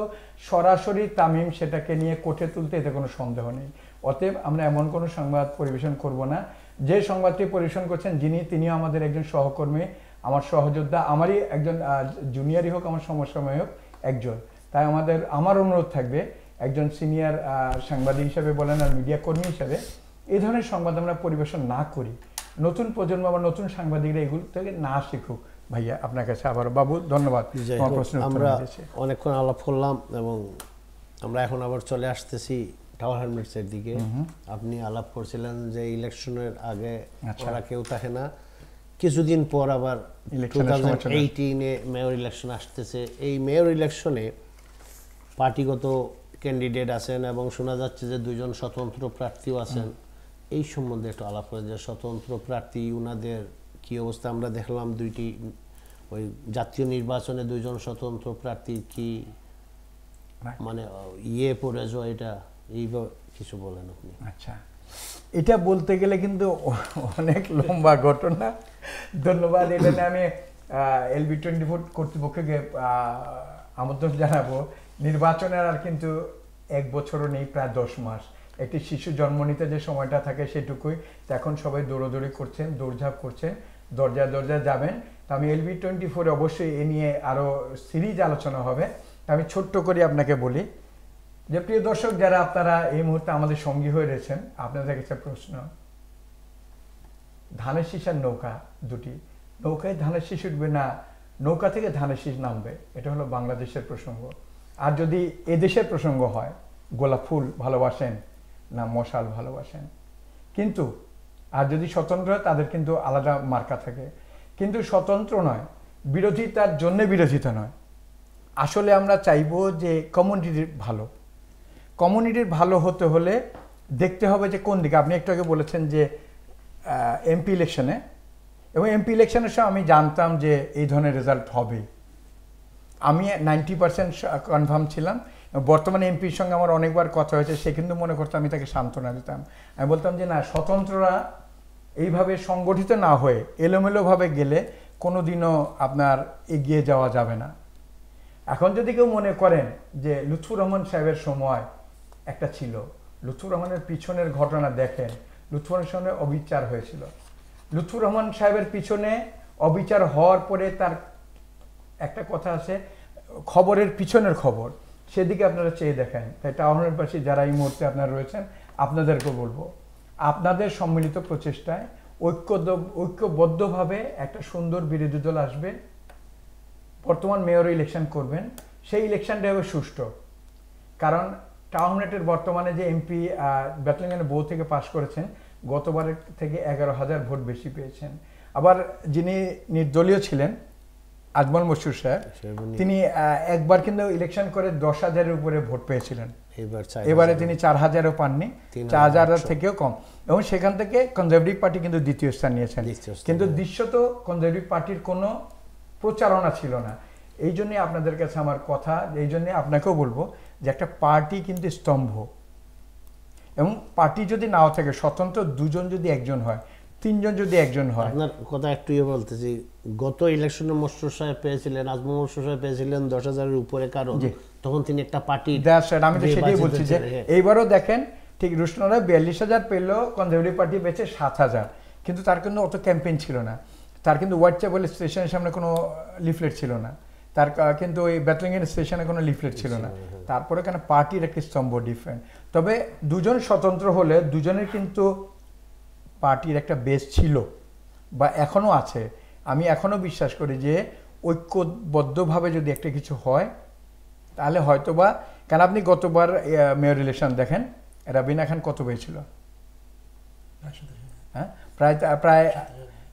সরাসরি তামিম সেটাকে নিয়ে কোর্টে তুলতে, এতে কোনো সন্দেহ নেই। অতএব আমরা এমন কোনো সংবাদ পরিবেশন করব না যে সংবাদটি পরিবেশন করছেন তিনিও আমাদের একজন সহকর্মী, আমার সহযোদ্ধা, আমারই একজন জুনিয়রই হোক, আমার সমসাময়িক হোক একজন। তাই আমার অনুরোধ থাকবে একজন সিনিয়র সাংবাদিক হিসেবে বলেন আর মিডিয়া কর্মী হিসেবে এই ধরনের সংবাদ আমরা পরিবেশন না করি, নতুন প্রজন্ম বা নতুন সাংবাদিকরা এগুলো থেকে না শিখুক। ভাইয়া আপনার কাছে আবার বাবু ধন্যবাদ। আমরা অনেকক্ষণ আলাপ করলাম এবং আমরা এখন আবার চলে আসতেছি টাওয়ার হ্যামলেটসের দিকে। আপনি আলাপ করছিলেন যে ইলেকশনের আগে ছাড়া কেউ থাকে না, কিছুদিন পর আবার 2018-এ মেয়র ইলেকশন আসতেছে। এই মেয়র ইলেকশনে পার্টিগত ক্যান্ডিডেট আছেন এবং শোনা যাচ্ছে যে 2জন স্বতন্ত্র প্রার্থীও আছেন। এই সম্বন্ধে একটু আলাপ করে যে স্বতন্ত্র প্রার্থী উনাদের কি অবস্থা। আমরা দেখলাম ওই জাতীয় নির্বাচনে 2জন স্বতন্ত্র প্রার্থীর কি মানে পড়ে যায়, এটা এইভাবে কিছু বলেন আপনি। আচ্ছা, এটা বলতে গেলে কিন্তু অনেক লম্বা ঘটনা। ধন্যবাদ। এটা নিয়ে আমি LB24 কর্তৃপক্ষকে আমন্ত্রণ জানাবো। নির্বাচনের আর কিন্তু 1 বছরও নেই, প্রায় 10 মাস। একটি শিশু জন্ম নিতে যে সময়টা থাকে সেটুকুই। এখন সবাই দৌড়াদৌড়ি করছেন, দৌড়ঝাঁপ করছেন, দরজায় দরজায় যাবেন। তো আমি LB24 অবশ্যই এ নিয়ে আরও সিরিজ আলোচনা হবে। তা আমি ছোট্ট করে আপনাকে বলি যে প্রিয় দর্শক যারা আপনারা এই মুহূর্তে আমাদের সঙ্গী হয়ে রয়েছেন, আপনাদের কাছে প্রশ্ন, ধানের শীষ আর নৌকা দুটি, নৌকায় ধানের শীষ উঠবে না নৌকা থেকে ধানের শীষ নামবে, এটা হলো বাংলাদেশের প্রসঙ্গ। আর যদি এদেশের প্রসঙ্গ হয়, গোলাপ ফুল ভালোবাসেন না মশাল ভালোবাসেন। কিন্তু আর যদি স্বতন্ত্র হয় তাদের কিন্তু আলাদা মার্কা থাকে। কিন্তু স্বতন্ত্র নয়, বিরোধিতার জন্য বিরোধিতা নয়, আসলে আমরা চাইবো যে কমিউনিটির ভালো হতে হলে দেখতে হবে যে কোন দিকে। আপনি একটু আগে বলেছেন যে এমপি ইলেকশনে, এবং এমপি ইলেকশনের সময় আমি জানতাম যে এই ধরনের রেজাল্ট হবে, আমি 90% কনফার্ম ছিলাম। বর্তমানে এমপির সঙ্গে আমার অনেকবার কথা হয়েছে, সে কিন্তু মনে করতো আমি তাকে সান্ত্বনা দিতাম। আমি বলতাম যে না, স্বতন্ত্ররা এইভাবে সংগঠিত না হয়ে এলোমেলোভাবে গেলে কোনো দিনও আপনার এগিয়ে যাওয়া যাবে না। এখন যদি কেউ মনে করেন যে লুৎফুর রহমান সাহেবের সময় একটা ছিল, লুৎফুর রহমানের পিছনের ঘটনা দেখেন, লুৎফুর রহমানের সঙ্গে অবিচার হয়েছিল। লুৎফুর রহমান সাহেবের পিছনে অবিচার হওয়ার পরে তার একটা কথা আছে, খবরের পিছনের খবর, সেদিকে আপনারা চেয়ে দেখেন। তাই টাউনের পাশে যারা এই মুহূর্তে আপনারা রয়েছেন, আপনাদেরকে বলবো, আপনাদের সম্মিলিত প্রচেষ্টায় ঐক্যবদ্ধভাবে একটা সুন্দর বিরোধী দল আসবে, বর্তমান মেয়র ইলেকশন করবেন, সেই ইলেকশনটা হবে সুষ্ঠু। কারণ টাউনহাটের বর্তমানে যে এমপি ব্যাটলিংয়ের বউ থেকে পাশ করেছেন, গতবারের থেকে 11,000 ভোট বেশি পেয়েছেন। আবার যিনি নির্দলীয় ছিলেন আজমল মশহুর সাহেব, তিনি একবার কিন্তু ইলেকশন করে 10,000-এর উপরে ভোট পেয়েছিলেন। এবারে তিনি 4,000-ও পাননি, 4,000 থেকেও কম। এবং সেখান থেকে কনজারভেটিভ পার্টি কিন্তু দ্বিতীয় স্থান নিয়েছেন। কিন্তু দৃশ্যত কনজারভেটিভ পার্টির কোনো প্রচারণা ছিল না। এই জন্যে আপনাদের কাছে আমার কথা, এই জন্যে আপনাকেও বলবো যে একটা পার্টি কিন্তু স্তম্ভ, এবং পার্টি যদি নাও থাকে, স্বতন্ত্র 2জন যদি একজন হয়, 3জন যদি একজন হয়। আপনার কথা একটু বলতেছি, গত ইলেকশনে মশরুর সাহেব পেয়েছিলেন, আজমল মশরুর সাহেব পেয়েছিলেন 10,000-এর উপরে, কারণ তখন তিনি একটা পার্টি। আমি তো সেটাই বলছি যে এইবারও দেখেন, ঠিক রুশনারা 42,000 পেলেও কনজারভেটিভ পার্টি পেয়েছে 7,000, কিন্তু তার কিন্তু অত ক্যাম্পেইন ছিল না। তার কিন্তু হোয়াইটচ্যাপেল স্টেশনের সামনে কোনো লিফলেট ছিল না, তার কিন্তু ওই ব্যাটলিংয়ের স্টেশনে কোনো লিফলেট ছিল না। তারপরে কেন পার্টির একটি স্তম্ভ ডিফারেন্ট। তবে 2জন স্বতন্ত্র হলে 2জনের কিন্তু পার্টির একটা বেস ছিল বা এখনও আছে। আমি এখনও বিশ্বাস করি যে ঐক্যবদ্ধভাবে যদি একটা কিছু হয় তাহলে হয়তোবা, কারণ আপনি গতবার মেয়র ইলেকশন দেখেন, রাবিনা খান কত পেয়েছিল? হ্যাঁ, প্রায়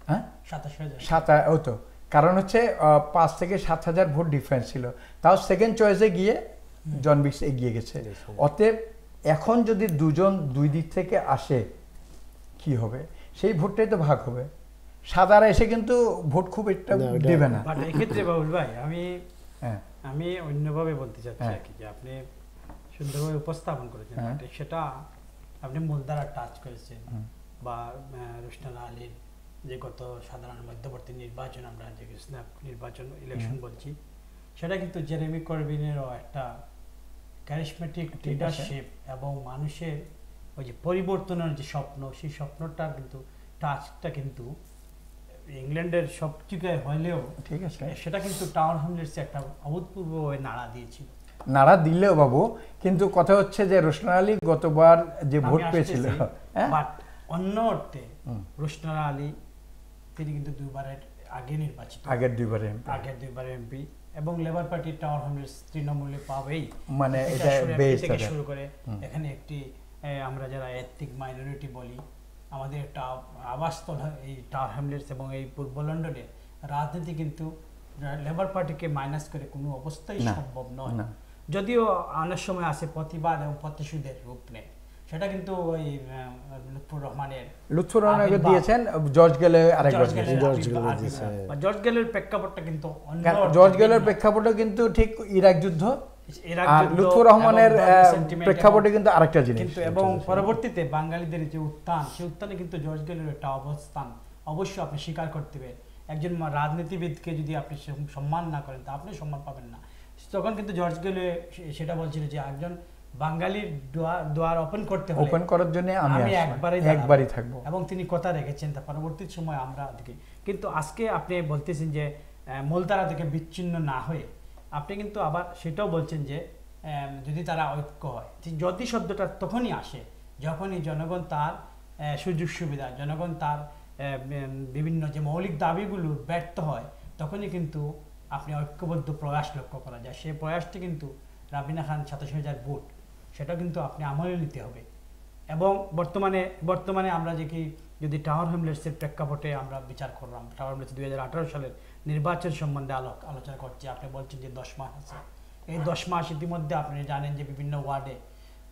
হ্যাঁ 27,000। ও তো কারণ হচ্ছে 5 থেকে 7,000 ভোট ডিফারেন্স ছিল, তাও সেকেন্ড চয়েসে গিয়ে জন বিক্স এগিয়ে গেছে। অতএব এখন যদি 2জন 2 দিক থেকে আসে কি হবে, সেই ভোটটাই তো ভাগ হবে। সাদারা এসে কিন্তু ভোট খুব একটা দেবে না। এক্ষেত্রে বাবুল ভাই আমি অন্যভাবে বলতে চাচ্ছি আর কি, যে আপনি সুন্দরভাবে উপস্থাপন করেছেন, সেটা আপনি মূলধারা টাচ করেছেন। বা রুশনাল আলীর যে গত সাধারণ মধ্যবর্তী নির্বাচন, আমরা যে স্ন্যাপ নির্বাচন ইলেকশন বলছি, সেটা কিন্তু জেরেমি করবিনেরও একটা ক্যারিসমেটিক লিডারশিপ এবং মানুষের ওই যে পরিবর্তনের যে স্বপ্ন, সেই স্বপ্নটা কিন্তু টাচটা কিন্তু ইংল্যান্ডের সব জায়গায় হলেও ঠিক আছে, সেটা কিন্তু টাওয়ার হ্যামলেটসে একটা অভূতপূর্ব নাড়া দিয়েছিল। নাড়া দিলেও বাবু, কিন্তু কথা হচ্ছে যে রোশনা আলী গতবার যে ভোট পেয়েছিল, বাট অন্য অর্থে রোশনা আলী তিনি কিন্তু দুইবারের আগে নির্বাচিত, আগের দুইবার এমপি, এবং লেবার পার্টি টাওয়ার হ্যামলেটস তৃণমূলে পাবেই, মানে এটা বেস থেকে শুরু করে এখানে একটি আমরা যারা এথনিক মাইনরিটি বলি, আমাদের একটা আবাসস্থল এই টাওয়ার হ্যামলেটস এবং এই পূর্ব লন্ডনের রাজনীতি কিন্তু লেবার পার্টিকে মাইনাস করে কোনো অবস্থায় সম্ভব নয়। যদিও অনেক সময় আছে প্রতিবাদ এবং প্রতিশোধের রূপ নেয়, সেটা কিন্তু ওই লুৎফর রহমানের দিয়েছেন, জর্জ গেলে আরেকবার জর্জ গেলের প্রেক্ষাপটটা কিন্তু জর্জ গেলের প্রেক্ষাপটে কিন্তু ঠিক ইরাক যুদ্ধ, আর লুৎফর রহমানের প্রেক্ষাপটে কিন্তু আরেকটা জিনিস কিন্তু, এবং পরবর্তীতে বাঙালিদের যে উত্থান, সেই উত্থানে কিন্তু জর্জ গেলের একটা অবস্থান অবশ্যই আপনি স্বীকার করতে হবে। একজন রাজনীতিবিদকে যদি আপনি সম্মান না করেন তা আপনি সম্মান পাবেন না। তখন কিন্তু জর্জ গেলে সেটা বলছিল যে একজন বাঙালির দুয়ার ওপেন করতে হলে, ওপেন করার জন্য আমি একবারই থাকবো, এবং তিনি কথা রেখেছেন। তা পরবর্তী সময় আমরা দেখি, কিন্তু আজকে আপনি বলতেছেন যে মূলধারা থেকে বিচ্ছিন্ন না হয়ে আপনি কিন্তু আবার সেটাও বলছেন যে যদি তারা ঐক্য হয়, যদি শব্দটা তখনই আসে যখনই জনগণ তার সুযোগ সুবিধা, জনগণ তার বিভিন্ন যে মৌলিক দাবিগুলো ব্যর্থ হয়, তখনই কিন্তু আপনি ঐক্যবদ্ধ প্রয়াস লক্ষ্য করা যায়। সেই প্রয়াসটি কিন্তু রাবিনা খান 87,000 ভোট, সেটা কিন্তু আপনি আমলে নিতে হবে। এবং বর্তমানে আমরা যে কি যদি টাওয়ার হ্যামলেটসের প্রেক্ষাপটে আমরা বিচার করলাম, টাওয়ার হ্যামলেটস 2018 সালের নির্বাচন সম্বন্ধে আলোচনা করছি, আপনি বলছেন যে 10 মাস আছে। এই 10 মাস ইতিমধ্যে আপনি জানেন যে বিভিন্ন ওয়ার্ডে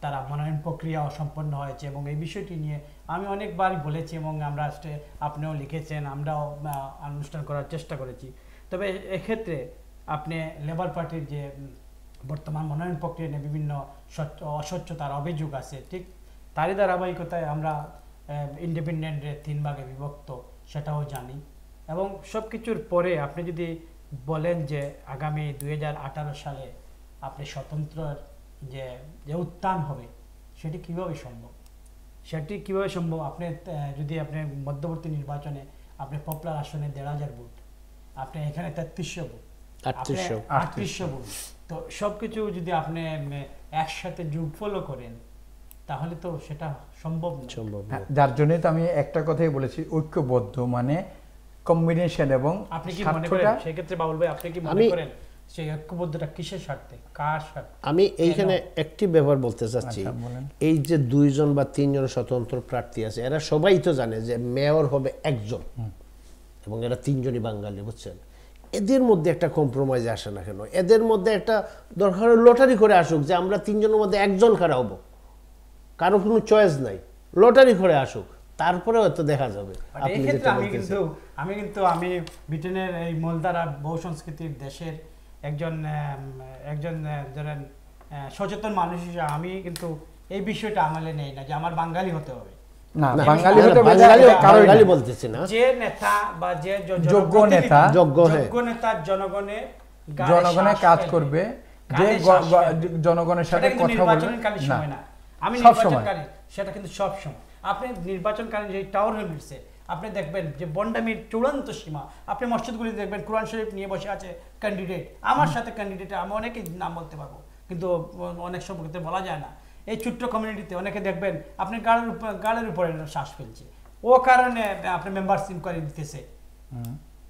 তারা মনোনয়ন প্রক্রিয়া সম্পন্ন হয়েছে, এবং এই বিষয়টি নিয়ে আমি অনেকবারই বলেছি এবং আমরা আপনিও লিখেছেন, আমরাও অনুষ্ঠান করার চেষ্টা করেছি। তবে এক্ষেত্রে আপনি লেবার পার্টির যে বর্তমান মনোনয়ন প্রক্রিয়া নিয়ে বিভিন্ন অস্বচ্ছতার অভিযোগ আছে, ঠিক তারই ধারাবাহিকতায় আমরা ইন্ডিপেন্ডেন্টের 3 ভাগে বিভক্ত সেটাও জানি। এবং সব কিছুর পরে আপনি যদি বলেন যে আগামী 2018 সালে আপনি স্বতন্ত্রের যে উত্থান হবে, সেটি কিভাবে সম্ভব? আপনি যদি আপনি মধ্যবর্তী নির্বাচনে আপনি পপুলার আসনে 1,500 ভোট, আপনি এখানে 3300 ভোট, 3800 ভোট, তো সবকিছু যদি আপনি একসাথে যোগফলও করেন তাহলে তো সেটা সম্ভব না। যার জন্যই তো আমি একটা কথাই বলেছি, ঐক্যবদ্ধ মানে কম্বিনেশন। এবং আপনি কি মনে করেন সেই ক্ষেত্রে বাবুল ভাই, আপনি কি মনে করেন সেই ঐক্যবদ্ধটা কিসের স্বার্থে, কার স্বার্থে? আমি এইখানে একটি ব্যাপার বলতে চাচ্ছি, এই যে 2 জন বা 3 জন স্বতন্ত্র প্রার্থী আছে, এরা সবাই তো জানে যে মেয়র হবে একজন, এবং এরা 3 জনই বাঙালি, বুঝছেন? এদের মধ্যে একটা কম্প্রোমাইজ আসে না কেন? এদের মধ্যে একটা দরকার লটারি করে আসুক যে আমরা 3 জনের মধ্যে একজন খাড়া হব, কারো কোনো চয়েস নাই, লটারি করে আসুক, তারপরে হয়তো দেখা যাবে। আমি ব্রিটেনের এই মূলধারা বহু সংস্কৃতির দেশের একজন ধরেন সচেতন মানুষ হিসেবে আমি কিন্তু এই বিষয়টা আমলে নেই না যে আমার বাঙালি হতে হবে। না, বাঙালি বলতেছি না, যে নেতা বা যে যোগ্য নেতা জনগণের কাজ করবে, যে জনগণের সাথে কথা বলবে না, আমি নির্বাচনকারী সেটা কিন্তু সব সময়। আপনি নির্বাচনকারী যে টাওয়ার হ্যামলেটসে আপনি দেখবেন যে বন্ডামির চূড়ান্ত সীমা। আপনি মসজিদগুলি দেখবেন কোরআন শরীফ নিয়ে বসে আছে ক্যান্ডিডেট, আমার সাথে ক্যান্ডিডেট, আমি অনেকেই নাম বলতে পারবো কিন্তু অনেক সব ক্ষেত্রে বলা যায় না। এই ছোট্ট কমিউনিটিতে অনেকে দেখবেন আপনি গালের উপরে শ্বাস ফেলছে, ও কারণে আপনি মেম্বারস ইনকোয়ারি দিতেছে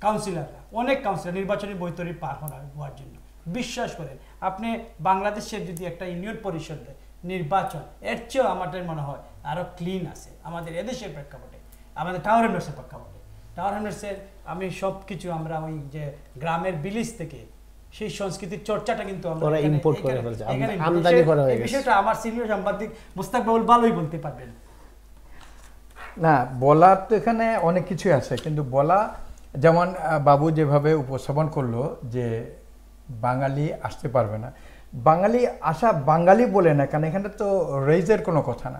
কাউন্সিলররা, অনেক কাউন্সিলর নির্বাচনী বৈতরী পার হওয়ার জন্য। বিশ্বাস করেন আপনি বাংলাদেশের যদি একটা ইউনিয়ন পরিষদ নির্বাচন এর চেয়েও আমাদের মনে হয় আরও ক্লিন আছে আমাদের এদেশের প্রেক্ষাপটে, আমাদের টাওয়ার হ্যামলেটসের প্রেক্ষাপটে। টাওয়ার হ্যামলেটসের আমি সব কিছু আমরা ওই যে গ্রামের বিলিজ থেকে সেই সংস্কৃতির চর্চাটা কিন্তু আমরা ইম্পোর্ট করে ফেলছি, আমদানি করা হয়ে গেছে। এই বিষয়টা আমার সিনিয়র সাংবাদিক মুস্তাক বাবুল ভালোই বলতে পারবেন। না, বলার তো এখানে অনেক কিছু আছে, কিন্তু বলা যেমন বাবু যেভাবে উপস্থাপন করলো যে বাঙালি আসতে পারবে না, বাঙালি আসা বাঙালি বলে না, কারণ এখানে তো রেজের কোনো কথা না,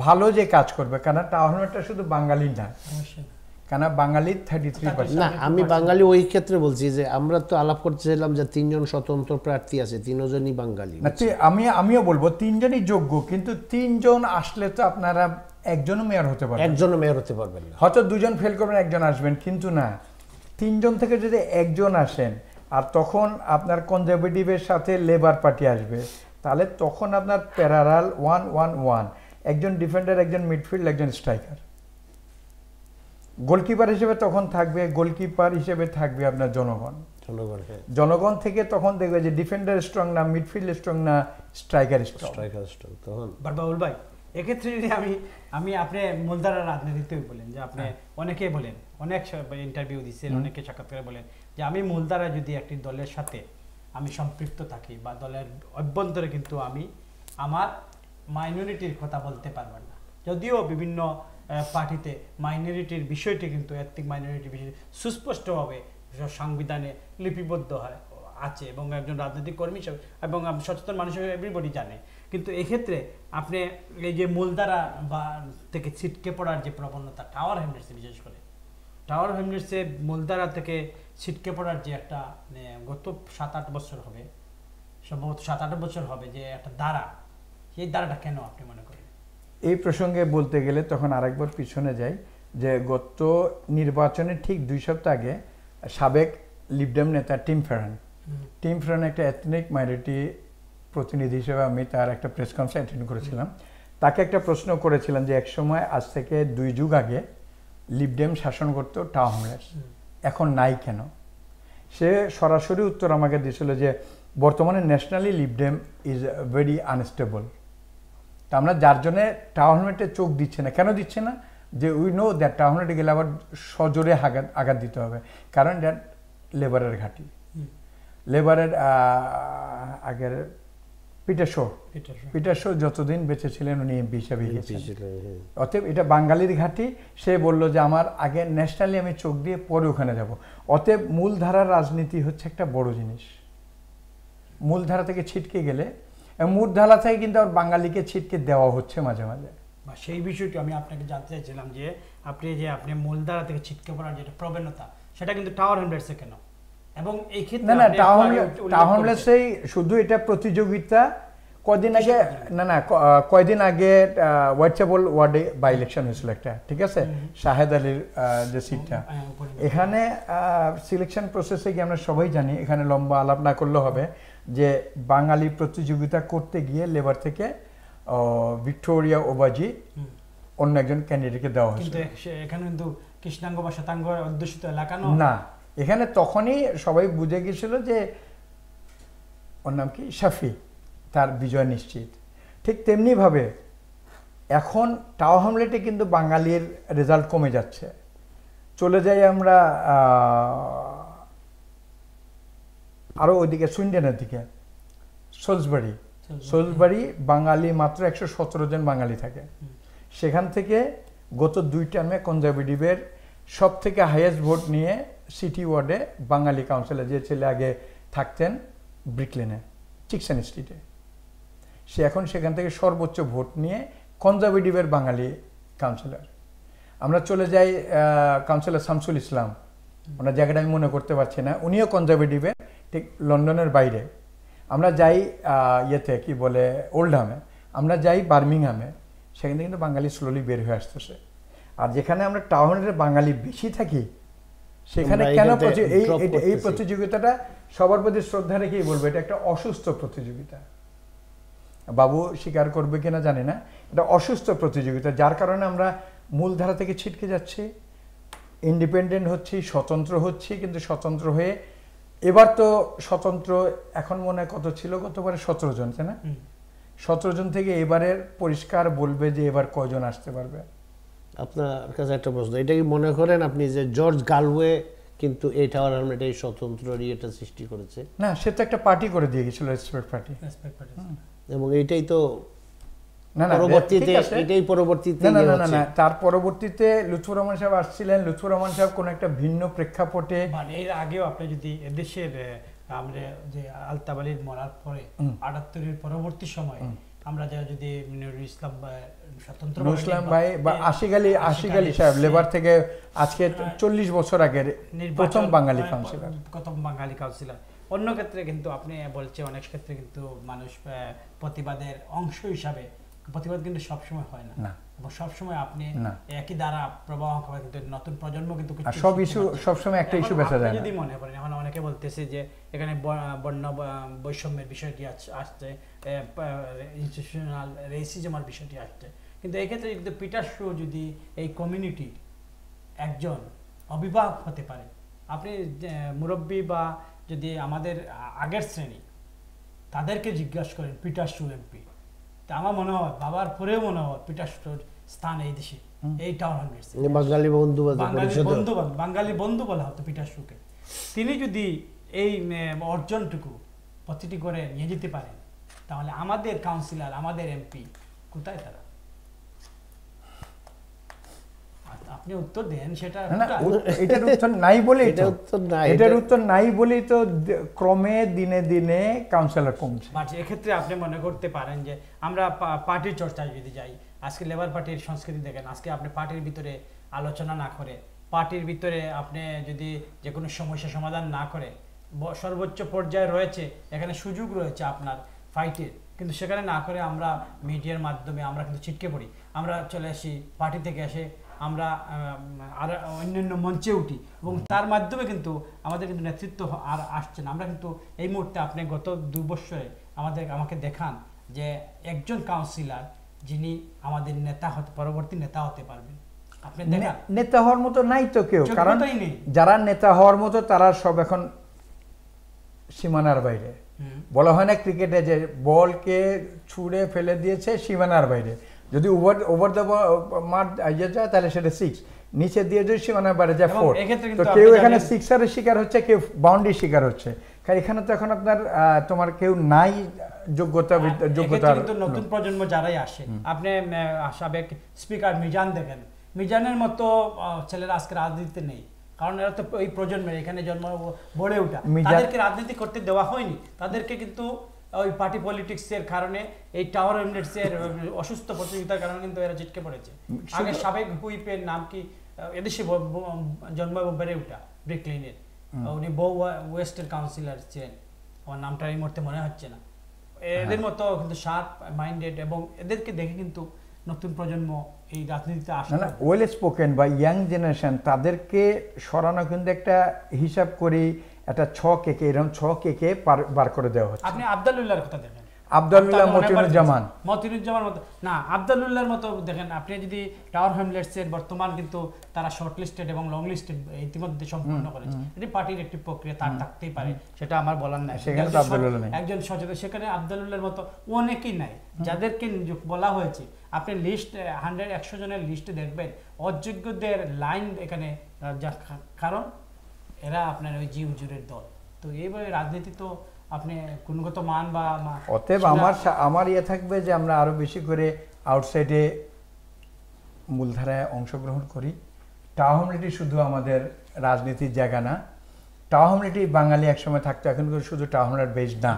ভালো যে কাজ করবে, কারণ টাওয়ার হ্যামলেটসটা শুধু বাঙালি না, কেন বাঙালি 33%। না, আমি বাঙালি ওই ক্ষেত্রে বলছি যে আমরা তো আলাপ করতেছিলাম যে 3 জন স্বতন্ত্র প্রার্থী আছে, 3 জনই বাঙালি। না, আমিও বলবো 3 জনই যোগ্য, কিন্তু 3 জন আসলে তো আপনারা একজনও মেয়র হতে পারবেন, একজনও মেয়র হতে পারবেন না। হয়তো 2 জন ফেল করবেন, একজন আসবেন, কিন্তু না 3 জন থেকে যদি একজন আসেন, আর তখন আপনার কনজারভেটিভের সাথে লেবার পার্টি আসবে, তাহলে তখন আপনার প্যারালাল 1-1-1, একজন ডিফেন্ডার, একজন মিডফিল্ড, একজন স্ট্রাইকার। গোলকিপার হিসেবে তখন থাকবে, গোলকিপার হিসেবে থাকবে আপনার জনগণ। জনগণ থেকে তখন দেখবে যে ডিফেন্ডার স্ট্রং না, মিডফিল্ড স্ট্রং না, স্ট্রাইকার স্ট্রং। তখন বাবুল ভাই, এক্ষেত্রে যদি আমি আপনি মূলধারার রাজনীতিতে বলেন যে আপনি অনেকে বলেন, অনেক ইন্টারভিউ দিচ্ছেন, অনেকে সাক্ষাৎকারে বলেন যে আমি মূলধারা যদি একটি দলের সাথে আমি সম্পৃক্ত থাকি বা দলের অভ্যন্তরে, কিন্তু আমি আমার মাইনরিটির কথা বলতে পারবেন না। যদিও বিভিন্ন পার্টিতে মাইনরিটির বিষয়টি কিন্তু এথনিক মাইনরিটির বিষয় সুস্পষ্টভাবে সংবিধানে লিপিবদ্ধ আছে এবং একজন রাজনৈতিক কর্মী হিসেবে এবং সচেতন মানুষ হিসেবে এভরিবডি জানে। কিন্তু এক্ষেত্রে আপনি এই যে মূলধারা বা থেকে ছিটকে পড়ার যে প্রবণতা, টাওয়ার হ্যামলেটসে বিশেষ করে টাওয়ার হ্যামলেটসে মূলধারা থেকে ছিটকে পড়ার যে একটা গত 7-8 বছর হবে, সম্ভবত 7-8 বছর হবে যে একটা ধারা, সেই ধারাটা কেন আপনি মনে করেন? এই প্রসঙ্গে বলতে গেলে তখন আরেকবার পিছনে যাই, যে গত নির্বাচনের ঠিক 2 সপ্তাহ আগে সাবেক লিবডেম নেতা টিম ফেরান একটা এথনিক মাইনরিটি প্রতিনিধি হিসেবে আমি তার একটা প্রেস কনফারেন্স অ্যাটেন্ড করেছিলাম। তাকে একটা প্রশ্ন করেছিলাম যে একসময় আজ থেকে 2 যুগ আগে লিবডেম শাসন করত টাওয়ার হ্যামলেটস, এখন নাই কেন? সে সরাসরি উত্তর আমাকে দিয়েছিল যে বর্তমানে nationally Lib Dem is very unstable. তা আমরা যার জন্যে টাওয়ার হ্যামলেটে চোখ দিচ্ছে না। কেন দিচ্ছে না? যে উই নো দ্যাট টাওয়ার হ্যামলেটে গেলে আবার সজোরে আঘাত দিতে হবে, কারণ দ্যাট লেবারের ঘাঁটি। লেবারের আগের পিটার শো যতদিন বেঁচে ছিলেন উনি এমপি হিসাবে, অতএব এটা বাঙালির ঘাঁটি। সে বলল যে আমার আগে ন্যাশনালি আমি চোখ দিয়ে পরে ওখানে যাব। অতএব মূলধারার রাজনীতি হচ্ছে একটা বড় জিনিস। মূলধারা থেকে ছিটকে গেলে, মূলধারা থেকে কিন্তু আর বাঙালিকে ছিটকে দেওয়া হচ্ছে মাঝে মাঝে। সেই বিষয়টি আমি আপনাকে জানতে চাইছিলাম যে আপনি মূলধারা থেকে ছিটকে পড়ার যেটা প্রবণতা, সেটা কিন্তু টাওয়ার হ্যামলেটসে কেন? এবং এই ক্ষেত্রে না টাওয়ার হ্যামলেটসেই শুধু এটা প্রতিযোগিতা। কয়দিন আগে হোয়াইটচ্যাপল ওয়ার্ডে বাই ইলেকশন হয়েছিল একটা, ঠিক আছে, শাহেদ আলীর যে সিটটা। এখানে সিলেকশন প্রসেসে গিয়ে আমরা সবাই জানি, এখানে লম্বা আলাপ না করলে হবে যে বাঙালি প্রতিযোগিতা করতে গিয়ে লেবার থেকে ভিক্টোরিয়া ওবাজি অন্য একজন ক্যান্ডিডেটকে দেওয়া হয়েছে। এখানে কিন্তু কৃষ্ণাঙ্গ বা শ্বেতাঙ্গ অধ্যুষিত এলাকা না, এখানে তখনই সবাই বুঝে গেছিল যে ওর নাম কি, শাফি, তার বিজয় নিশ্চিত। ঠিক তেমনিভাবে এখন টাওয়ার হ্যামলেটে কিন্তু বাঙালির রেজাল্ট কমে যাচ্ছে। চলে যাই আমরা আরও ওইদিকে সুইন্ডেনের দিকে, সোলসবাড়ি বাঙালি মাত্র 117 জন বাঙালি থাকে। সেখান থেকে গত 2 টার্মে কনজারভেটিভের সব থেকে হাইয়েস্ট ভোট নিয়ে সিটি ওয়ার্ডে বাঙালি কাউন্সিলর, যে ছেলে আগে থাকতেন ব্রিকলেনে চিকসন স্ট্রিটে, সে এখন সেখান থেকে সর্বোচ্চ ভোট নিয়ে কনজারভেটিভের বাঙালি কাউন্সিলর। আমরা চলে যাই কাউন্সিলর শামসুল ইসলাম, ওনার জায়গাটা আমি মনে করতে পারছি না, উনিও কনজারভেটিভের, ঠিক লন্ডনের বাইরে। আমরা যাই ইয়েতে কি বলে ওল্ডহামে, আমরা যাই বার্মিংহামে, সেখানে কিন্তু বাঙালি স্লোলি বের হয়ে আসতেছে। আর যেখানে আমরা টাউনের বাঙালি বেশি থাকি সেখানে কেন এই প্রতিযোগিতাটা সবার প্রতি শ্রদ্ধা রেখেই বলবো, এটা একটা অসুস্থ প্রতিযোগিতা। বাবু স্বীকার করবে কিনা জানি না, এটা অসুস্থ প্রতিযোগিতা, যার কারণে আমরা মূলধারা থেকে ছিটকে যাচ্ছি, ইন্ডিপেন্ডেন্ট হচ্ছি, স্বতন্ত্র হচ্ছি। কিন্তু স্বতন্ত্র হয়ে এবার তো স্বতন্ত্র এখন মনে হয় কত ছিল, গতবারে 17 জন, তাই না? 17 জন থেকে এবারের পরিষ্কার বলবে যে এবার কয়জন আসতে পারবে। আপনার কাছে একটা প্রশ্ন, এটা কি মনে করেন আপনি যে জর্জ গালওয়ে কিন্তু এই টাওয়ার হ্যামলেট এই স্বতন্ত্র ইয়েটা সৃষ্টি করেছে? না, সে তো একটা পার্টি করে দিয়ে গেছিল, রেসপেক্ট পার্টি, এবং এইটাই তো পরবর্তীতে তার পরবর্তীতে লুৎফর রহমান সাহেব আসছিলেন। লুৎফর রহমান সাহেব কোন একটা ভিন্ন প্রেক্ষাপটে, এর আগেও আপনি যদি এদেশের আমরা যে আলতাফ আলীর মরার পরে ৭৮-এর পরবর্তী সময়ে আমরা যদি নুরুল ইসলাম স্বতন্ত্র ইসলাম ভাই বা আশিক আলী সাহেব লেবার থেকে আজকে 40 বছর আগের প্রথম বাঙালি কাউন্সিলর। অন্য ক্ষেত্রে কিন্তু আপনি বলছে অনেক ক্ষেত্রে কিন্তু মানুষ প্রতিবাদের অংশ হিসাবে প্রতিবাদ কিন্তু সবসময় হয় না, এবং সবসময় আপনি একই দ্বারা প্রবাহ করে, কিন্তু নতুন প্রজন্ম কিন্তু সব ইস্যু সবসময় একটা ইস্যু বেঁচে যায়। যদি মনে করেন এখন অনেকে বলতেছে যে এখানে বর্ণ বৈষম্যের বিষয়টি আসছে, ইনস্টিটিউশনাল রেসিজমের বিষয়টি আসছে, কিন্তু এই ক্ষেত্রে কিন্তু পিটার শো যদি এই কমিউনিটির একজন অভিভাবক হতে পারে, আপনি মুরব্বী বা যদি আমাদের আগের শ্রেণী তাদেরকে জিজ্ঞাসা করেন পিটার শো এমপি, তা আমার মনে হয় বাবার পরেও মনে হয় পিটার শোর স্থান এই দেশে এই টাউন হল বাঙালি বন্ধু বলা হতো পিটার শোকে। তিনি যদি এই অর্জনটুকু প্রতিটি করে নিয়ে যেতে পারেন, তাহলে আমাদের কাউন্সিলর আমাদের এমপি কোথায় তারা? আপনি উত্তর দেন সেটা। এটার উত্তর নাই বলেই তো এটার উত্তর নাই বলেই তো ক্রমে দিনে দিনে কাউন্সিলর কমছে। এক্ষেত্রে আপনি মনে করতে পারেন যে আমরা পার্টির চর্চায় যদি যাই, আজকে লেবার পার্টির সংস্কৃতি দেখেন, আজকে আপনি পার্টির ভিতরে আলোচনা না করে, পার্টির ভিতরে আপনি যদি যে কোনো সমস্যা সমাধান না করে, সর্বোচ্চ পর্যায়ে রয়েছে এখানে সুযোগ রয়েছে আপনার ফাইটের, কিন্তু সেখানে না করে আমরা মিডিয়ার মাধ্যমে আমরা কিন্তু ছিটকে পড়ি, আমরা চলে আসি পার্টি থেকে এসে আমরা আর অন্যান্য মঞ্চে উঠি, এবং তার মাধ্যমে কিন্তু আমাদের কিন্তু নেতৃত্ব আর আসছে না। আমরা কিন্তু এই মুহূর্তে আপনি গত 2 বছরে আমাকে দেখান যে একজন কাউন্সিলর যিনি আমাদের নেতা হতে পরবর্তী নেতা হতে পারবেন, আপনি দেখান। নেতা হওয়ার মতো নাই তো কেউ, কারণ যারা নেতা হওয়ার মতো তারা সব এখন সীমানার বাইরে। বলা হয় না ক্রিকেটে যে বলকে ছুঁড়ে ফেলে দিয়েছে সীমানার বাইরে, যদি ওভার দ্য মাঠ ইয়ে যায় তাহলে সেটা 6, নিচে দিয়ে যদি সীমানার বাইরে যায় 4। তো কেউ এখানে 6-এর শিকার হচ্ছে, কেউ বাউন্ডারি শিকার হচ্ছে। এখানে তো এখন আপনার তোমার কেউ নাই যোগ্যতা। কিন্তু নতুন প্রজন্ম যারাই আসে, আপনি সাবেক স্পিকার মিজান দেখেন, মিজানের মতো ছেলেরা আজকে রাজনীতিতে নেই, কারণ এরা তো এই প্রজন্মের এখানে জন্ম গড়ে ওঠা, তাদেরকে রাজনীতি করতে দেওয়া হয়নি, তাদেরকে কিন্তু ওই পার্টি পলিটিক্সের কারণে এই টাওয়ার এমলেটসের অসুস্থ প্রতিযোগিতার কারণে কিন্তু এরা চিটকে পড়েছে। আগে সাবেক হুইপের নাম কি, এদেশে জন্ম এবং বেড়ে ওঠা ব্রিকলিনের, উনি বউ ওয়েস্টের কাউন্সিলর ছিলেন, আমার নামটা এই মুহূর্তে মনে হচ্ছে না। এদের মতো কিন্তু শার্প মাইন্ডেড, এবং এদেরকে দেখে কিন্তু নতুন প্রজন্ম এই রাজনীতিতে আসে না। ওয়েল স্পোকেন বা ইয়াং জেনারেশন, তাদেরকে সরানো কিন্তু একটা হিসাব করি একটা ছক এঁকে, এরকম ছক এঁকে বার করে দেওয়া হচ্ছে। আপনি আব্দুল্লাহর কথা দেখেন, আব্দুল্লাহ মতিউজ্জামান মতো না, আব্দুল্লাহর মতো দেখেন। আপনি যদি টাওয়ার হ্যামলেটসের বর্তমান কিন্তু তারা শর্ট লিস্টেড এবং লং লিস্টেড ইতিমধ্যে সম্পূর্ণ করেছে, এটি পার্টির একটি প্রক্রিয়া, তার থাকতেই পারে, সেটা আমার বলার নাই। একজন সচেতন, সেখানে আব্দুল্লাহর মতো অনেকেই নাই যাদেরকে বলা হয়েছে। আপনি লিস্ট 100-100 জনের লিস্টে দেখবেন অযোগ্যদের লাইন এখানে, কারণ এরা আপনার ওই জি হুজুরের দল। তো এইভাবে রাজনীতি তো আপনি গুণগত মান বা অতএব আমার ইয়ে থাকবে যে আমরা আরো বেশি করে আউটসাইডে মূলধারায় অংশগ্রহণ করি। টাওয়ারহামলেটি শুধু আমাদের রাজনীতির জায়গা না, টাওয়ারহামলেটি বাঙালি একসময় থাকতো, এখন শুধু টাওয়ারহামলেট বেস না,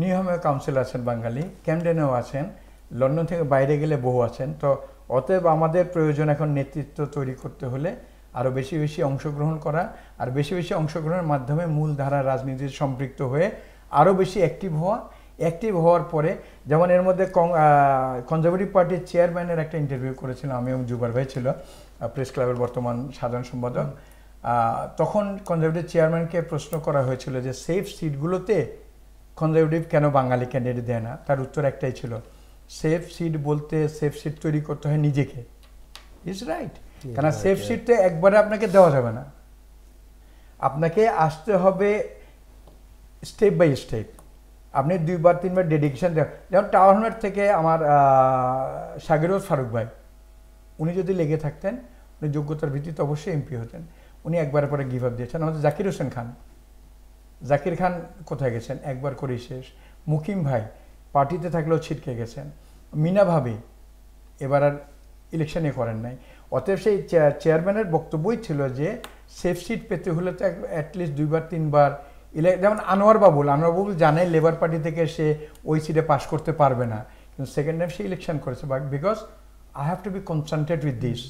নিয়মে কাউন্সিল আছেন বাঙালি, ক্যামডেনেও আছেন, লন্ডন থেকে বাইরে গেলে বহু আছেন। তো অতএব আমাদের প্রয়োজন এখন নেতৃত্ব তৈরি করতে হলে আরও বেশি বেশি অংশগ্রহণ করা, আর বেশি বেশি অংশগ্রহণের মাধ্যমে মূলধারা রাজনীতিতে সম্পৃক্ত হয়ে আরও বেশি অ্যাক্টিভ হওয়ার পরে, যেমন এর মধ্যে কনজারভেটিভ পার্টির চেয়ারম্যানের একটা ইন্টারভিউ করেছিলাম আমি, এবং জুবার ভাই ছিল প্রেস ক্লাবের বর্তমান সাধারণ সম্পাদক। তখন কনজারভেটিভ চেয়ারম্যানকে প্রশ্ন করা হয়েছিল যে সেফ সিটগুলোতে কনজারভেটিভ কেন বাঙালি ক্যান্ডিডেট দেয় না? তার উত্তর একটাই ছিল, সেফ সিট বলতে সেফ সিট তৈরি করতে হয় নিজেকে। ইজ রাইট, কারণ সেফ সিটটা একবারে আপনাকে দেওয়া যাবে না, আপনাকে আসতে হবে স্টেপ বাই স্টেপ। আপনি 2-3বার ডেডিকেশন দেন। যেমন টাওয়ারহামলেট থেকে আমার সাগিরুল ফারুক ভাই, উনি যদি লেগে থাকতেন, উনি যোগ্যতার ভিত্তিতে অবশ্যই এমপি হতেন, উনি একবার পরে গিভ আপ দিয়েছেন। আমাদের জাকির হোসেন খান, জাকির খান কোথায় গেছেন? একবার করেই শেষ। মুকিম ভাই পার্টিতে থাকলেও ছিটকে গেছেন। মিনা ভাবি এবার আর ইলেকশনে করেন নাই। অতএব সেই চেয়ারম্যানের বক্তব্যই ছিল যে সেফ সিট পেতে হলে তো অ্যাটলিস্ট 2-3বার যেমন আনোয়ার বাবুল জানে লেবার পার্টি থেকে সে ওই সিটে পাস করতে পারবে না, কিন্তু সেকেন্ড টাইম সে ইলেকশন করেছে, because I have to be concentrate with this,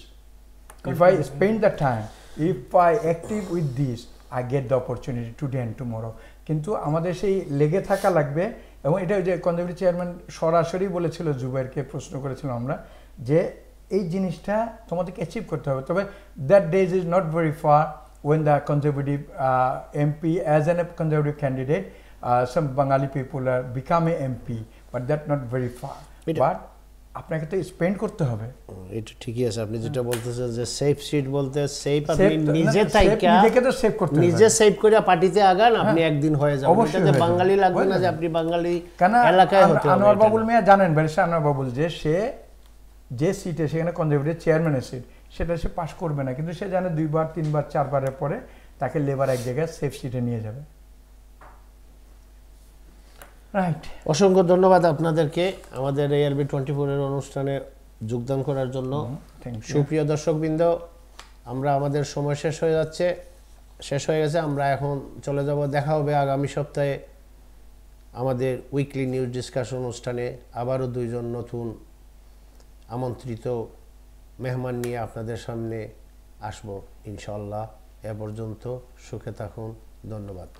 if I spend the time, if I active with this, I get the opportunity today and tomorrow. কিন্তু আমাদের সেই লেগে থাকা লাগবে, এবং এটা যে কনজারভেটিভ চেয়ারম্যান সরাসরি বলেছিল, জুবাইরকে প্রশ্ন করেছিলাম আমরা, যে এই জিনিসটা তোমাদেরকে অ্যাচিভ করতে হবে। তবে that days is not very far when the conservative MP, as a conservative candidate, some Bengali people are becoming MP, but that not very far. But আপনাকে তো স্পেন্ড করতে হবে। এটা ঠিকই আছে, আপনি যেটা বলতেছেন যে সেফ সিট বলতে সেফ, আপনি নিজে থাইকা নিজেকে তো সেভ করতে হবে, নিজে সেভ করে পার্টিতে আগান, আপনি একদিন হয়ে যাবেন। এটাতে বাঙালি লাগবে না যে আপনি বাঙালি এলাকায় হতে হবে। আনোয়ার বাবুল মিয়া জানেন, ব্যারিস্টার আনোয়ার বাবুল, যে সে যে সিটে সেখানে কনজারভেটিভ চেয়ারম্যানের সিট, সেটা সে পাস করবে না, কিন্তু সে জানে 2 বার 3 বার 4 বারের পরে তাকে লেবার এক জায়গায় সেফ সিটে নিয়ে যাবে। রাইট, অসংখ্য ধন্যবাদ আপনাদেরকে আমাদের ARB 24 এর অনুষ্ঠানে যোগদান করার জন্য। সুপ্রিয় দর্শকবৃন্দ, আমরা আমাদের সময় শেষ হয়ে গেছে, আমরা এখন চলে যাব। দেখা হবে আগামী সপ্তাহে আমাদের উইকলি নিউজ ডিসকাশন অনুষ্ঠানে। আবারও 2 জন নতুন আমন্ত্রিত মেহমান নিয়ে আপনাদের সামনে আসবো ইনশাআল্লাহ। এ পর্যন্ত সুখে থাকুন, ধন্যবাদ।